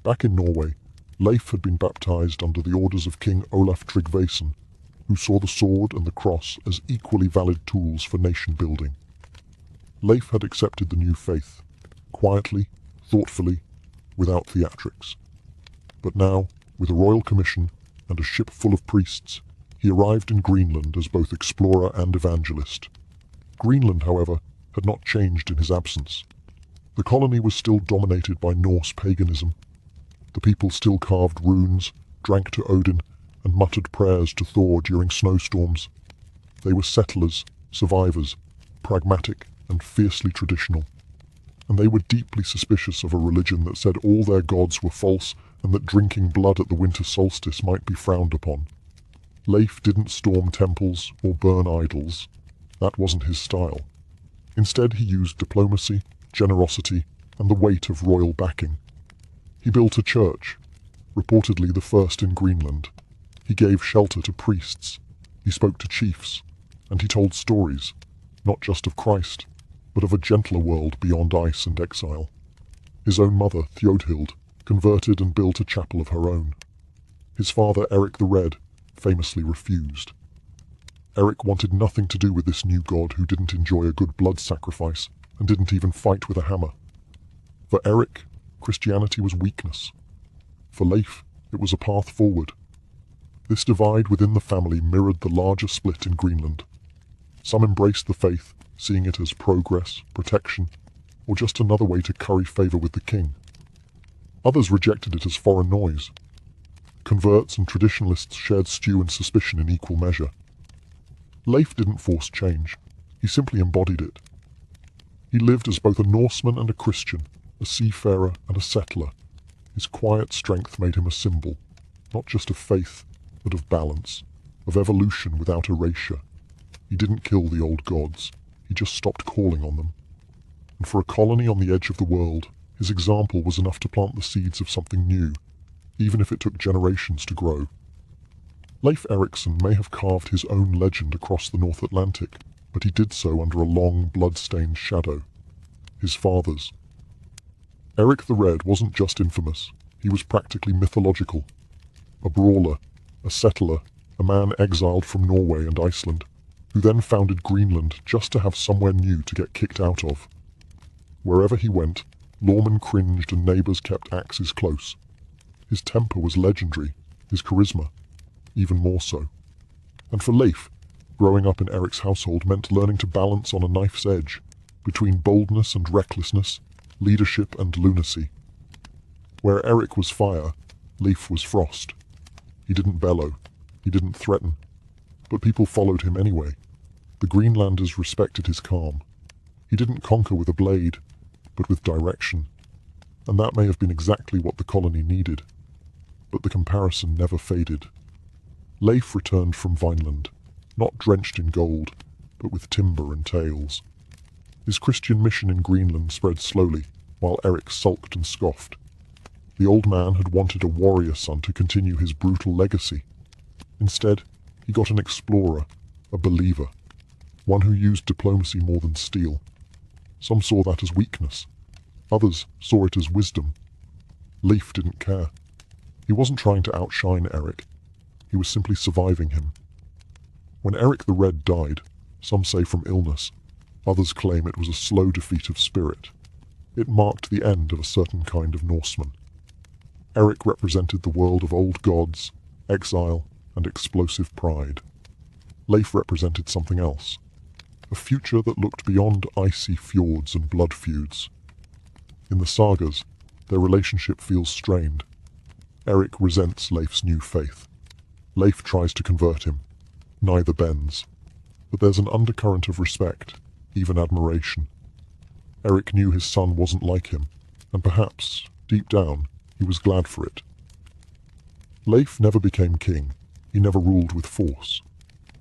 Back in Norway, Leif had been baptized under the orders of King Olaf Tryggvason, who saw the sword and the cross as equally valid tools for nation building. Leif had accepted the new faith, quietly, thoughtfully, without theatrics. But now, with a royal commission and a ship full of priests, he arrived in Greenland as both explorer and evangelist. Greenland, however, had not changed in his absence. The colony was still dominated by Norse paganism. The people still carved runes, drank to Odin, and muttered prayers to Thor during snowstorms. They were settlers, survivors, pragmatic and fiercely traditional. And they were deeply suspicious of a religion that said all their gods were false and that drinking blood at the winter solstice might be frowned upon. Leif didn't storm temples or burn idols. That wasn't his style. Instead, he used diplomacy, generosity, and the weight of royal backing. He built a church, reportedly the first in Greenland. He gave shelter to priests. He spoke to chiefs. And he told stories, not just of Christ, but of a gentler world beyond ice and exile. His own mother, Theodhild, converted and built a chapel of her own. His father, Eric the Red, famously refused. Eric wanted nothing to do with this new god who didn't enjoy a good blood sacrifice and didn't even fight with a hammer. For Eric, Christianity was weakness. For Leif, it was a path forward. This divide within the family mirrored the larger split in Greenland. Some embraced the faith, seeing it as progress, protection, or just another way to curry favor with the king. Others rejected it as foreign noise. Converts and traditionalists shared stew and suspicion in equal measure. Leif didn't force change. He simply embodied it. He lived as both a Norseman and a Christian, a seafarer and a settler. His quiet strength made him a symbol, not just of faith, but of balance, of evolution without erasure. He didn't kill the old gods. He just stopped calling on them. And for a colony on the edge of the world, his example was enough to plant the seeds of something new, even if it took generations to grow. Leif Erikson may have carved his own legend across the North Atlantic, but he did so under a long, blood-stained shadow. His father's. Eric the Red wasn't just infamous, he was practically mythological. A brawler, a settler, a man exiled from Norway and Iceland, who then founded Greenland just to have somewhere new to get kicked out of. Wherever he went, lawmen cringed and neighbors kept axes close. His temper was legendary, his charisma even more so. And for Leif, growing up in Eric's household meant learning to balance on a knife's edge between boldness and recklessness, leadership and lunacy. Where Eric was fire, Leif was frost. He didn't bellow, he didn't threaten, but people followed him anyway. The Greenlanders respected his calm. He didn't conquer with a blade, but with direction, and that may have been exactly what the colony needed. But the comparison never faded. Leif returned from Vineland, not drenched in gold, but with timber and tales. His Christian mission in Greenland spread slowly, while Eric sulked and scoffed. The old man had wanted a warrior son to continue his brutal legacy. Instead, he got an explorer, a believer, one who used diplomacy more than steel. Some saw that as weakness. Others saw it as wisdom. Leif didn't care. He wasn't trying to outshine Eric. He was simply surviving him. When Eric the Red died, some say from illness, others claim it was a slow defeat of spirit. It marked the end of a certain kind of Norseman. Eric represented the world of old gods, exile, and explosive pride. Leif represented something else, a future that looked beyond icy fjords and blood feuds. In the sagas, their relationship feels strained. Eric resents Leif's new faith. Leif tries to convert him. Neither bends. But there's an undercurrent of respect, even admiration. Eric knew his son wasn't like him, and perhaps, deep down, he was glad for it. Leif never became king. He never ruled with force.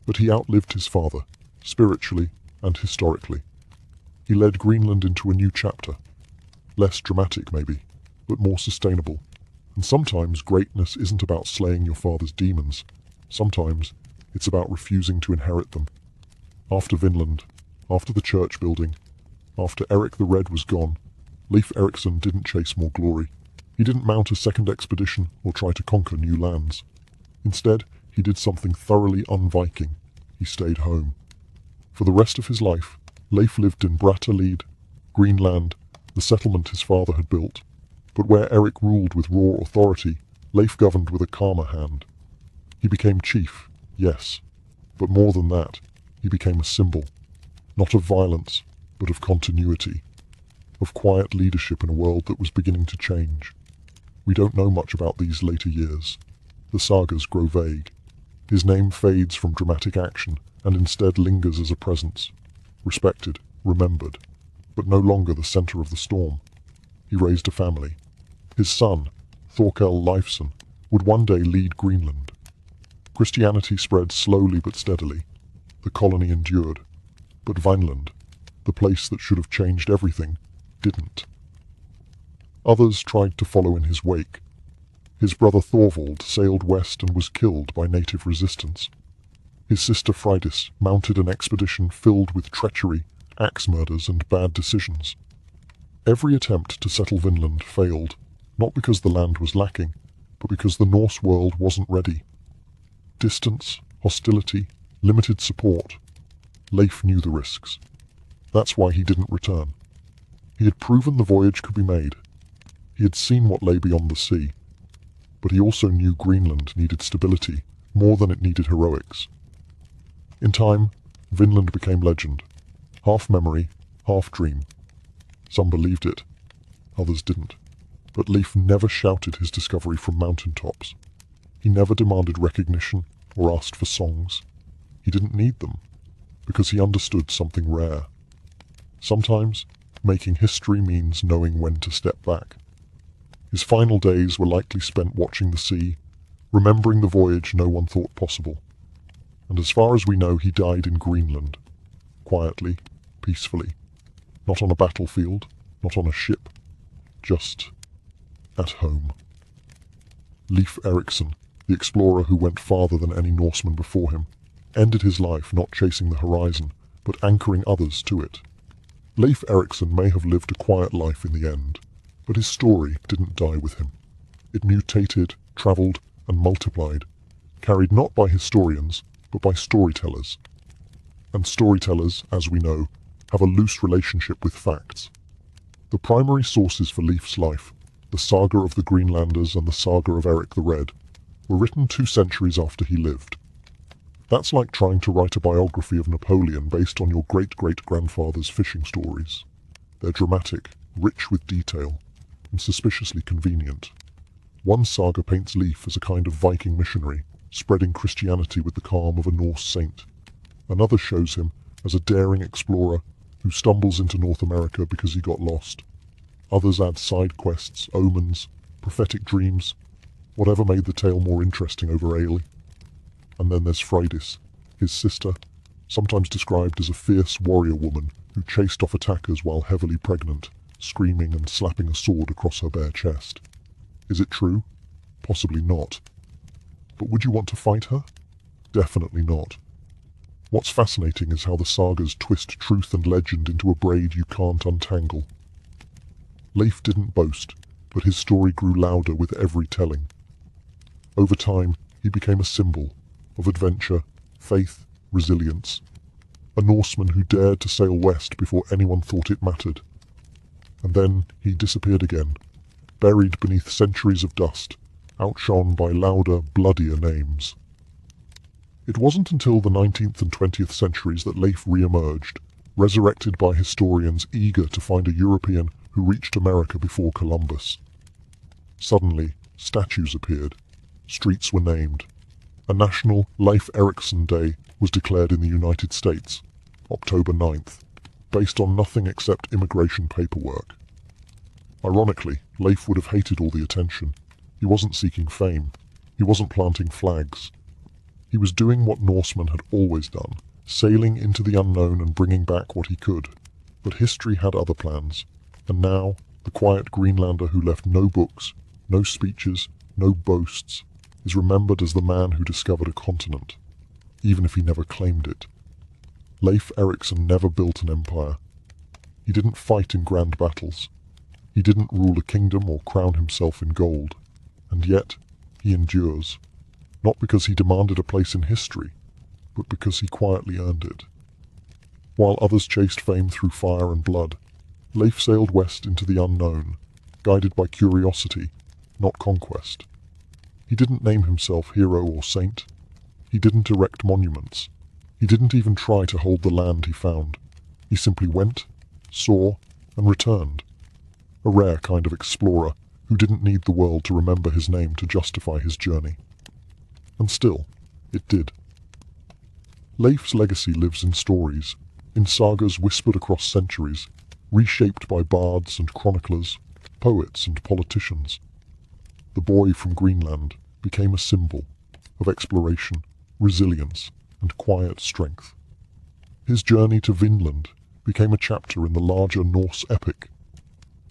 But he outlived his father, spiritually and historically. He led Greenland into a new chapter. Less dramatic, maybe, but more sustainable. And sometimes greatness isn't about slaying your father's demons. Sometimes it's about refusing to inherit them. After Vinland, after the church building, after Eric the Red was gone, Leif Erikson didn't chase more glory. He didn't mount a second expedition or try to conquer new lands. Instead, he did something thoroughly un-Viking. He stayed home. For the rest of his life, Leif lived in Brattahlid, Greenland, the settlement his father had built. But where Eric ruled with raw authority, Leif governed with a calmer hand. He became chief, yes, but more than that, he became a symbol, not of violence, but of continuity, of quiet leadership in a world that was beginning to change. We don't know much about these later years. The sagas grow vague. His name fades from dramatic action and instead lingers as a presence, respected, remembered, but no longer the center of the storm. He raised a family. His son, Thorkel Leifson, would one day lead Greenland. Christianity spread slowly but steadily. The colony endured. But Vineland, the place that should have changed everything, didn't. Others tried to follow in his wake. His brother Thorvald sailed west and was killed by native resistance. His sister Freydis mounted an expedition filled with treachery axe murders, and bad decisions. Every attempt to settle Vinland failed, not because the land was lacking, but because the Norse world wasn't ready. Distance, hostility, limited support. Leif knew the risks. That's why he didn't return. He had proven the voyage could be made. He had seen what lay beyond the sea. But he also knew Greenland needed stability more than it needed heroics. In time, Vinland became legend. Half memory, half dream. Some believed it, others didn't. But Leif never shouted his discovery from mountaintops. He never demanded recognition or asked for songs. He didn't need them, because he understood something rare. Sometimes, making history means knowing when to step back. His final days were likely spent watching the sea, remembering the voyage no one thought possible. And as far as we know, he died in Greenland, quietly, peacefully, not on a battlefield, not on a ship, just at home. Leif Erikson, the explorer who went farther than any Norseman before him, ended his life not chasing the horizon, but anchoring others to it. Leif Erikson may have lived a quiet life in the end, but his story didn't die with him. It mutated, travelled, and multiplied, carried not by historians, but by storytellers. And storytellers, as we know, have a loose relationship with facts. The primary sources for Leif's life, the saga of the Greenlanders and the saga of Eric the Red, were written 2 centuries after he lived. That's like trying to write a biography of Napoleon based on your great-great-grandfather's fishing stories. They're dramatic, rich with detail, and suspiciously convenient. One saga paints Leif as a kind of Viking missionary, spreading Christianity with the calm of a Norse saint. Another shows him as a daring explorer who stumbles into North America because he got lost. Others add side quests, omens, prophetic dreams, whatever made the tale more interesting over ale. And then there's Freydis, his sister, sometimes described as a fierce warrior woman who chased off attackers while heavily pregnant, screaming and slapping a sword across her bare chest. Is it true? Possibly not. But would you want to fight her? Definitely not. What's fascinating is how the sagas twist truth and legend into a braid you can't untangle. Leif didn't boast, but his story grew louder with every telling. Over time, he became a symbol of adventure, faith, resilience. A Norseman who dared to sail west before anyone thought it mattered. And then he disappeared again, buried beneath centuries of dust, outshone by louder, bloodier names. It wasn't until the 19th and 20th centuries that Leif re-emerged, resurrected by historians eager to find a European who reached America before Columbus. Suddenly, statues appeared. Streets were named. A national Leif Erikson Day was declared in the United States, October 9th, based on nothing except immigration paperwork. Ironically, Leif would have hated all the attention. He wasn't seeking fame. He wasn't planting flags. He was doing what Norsemen had always done, sailing into the unknown and bringing back what he could. But history had other plans, and now the quiet Greenlander who left no books, no speeches, no boasts, is remembered as the man who discovered a continent, even if he never claimed it. Leif Erikson never built an empire. He didn't fight in grand battles. He didn't rule a kingdom or crown himself in gold. And yet, he endures. Not because he demanded a place in history, but because he quietly earned it. While others chased fame through fire and blood, Leif sailed west into the unknown, guided by curiosity, not conquest. He didn't name himself hero or saint. He didn't erect monuments. He didn't even try to hold the land he found. He simply went, saw, and returned. A rare kind of explorer who didn't need the world to remember his name to justify his journey. And still, it did. Leif's legacy lives in stories, in sagas whispered across centuries, reshaped by bards and chroniclers, poets and politicians. The boy from Greenland became a symbol of exploration, resilience, and quiet strength. His journey to Vinland became a chapter in the larger Norse epic,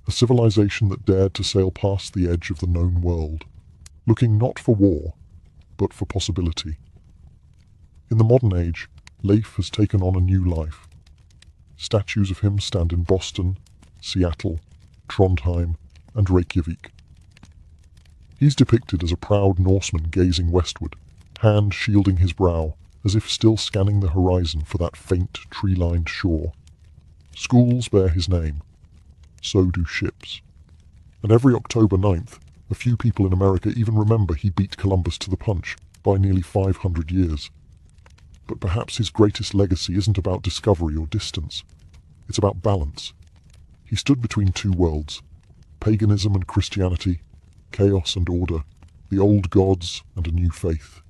a civilization that dared to sail past the edge of the known world, looking not for war, but for possibility. In the modern age, Leif has taken on a new life. Statues of him stand in Boston, Seattle, Trondheim, and Reykjavik. He's depicted as a proud Norseman gazing westward, hand shielding his brow, as if still scanning the horizon for that faint, tree-lined shore. Schools bear his name. So do ships. And every October 9th, a few people in America even remember he beat Columbus to the punch by nearly 500 years. But perhaps his greatest legacy isn't about discovery or distance. It's about balance. He stood between two worlds, paganism and Christianity, chaos and order, the old gods and a new faith.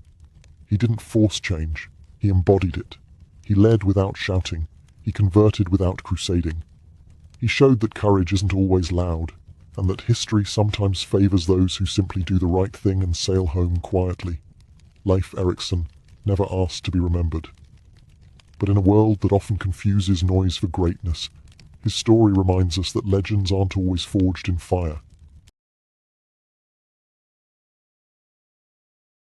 He didn't force change, he embodied it. He led without shouting, he converted without crusading. He showed that courage isn't always loud, and that history sometimes favors those who simply do the right thing and sail home quietly. Leif Erikson never asked to be remembered. But in a world that often confuses noise for greatness, his story reminds us that legends aren't always forged in fire.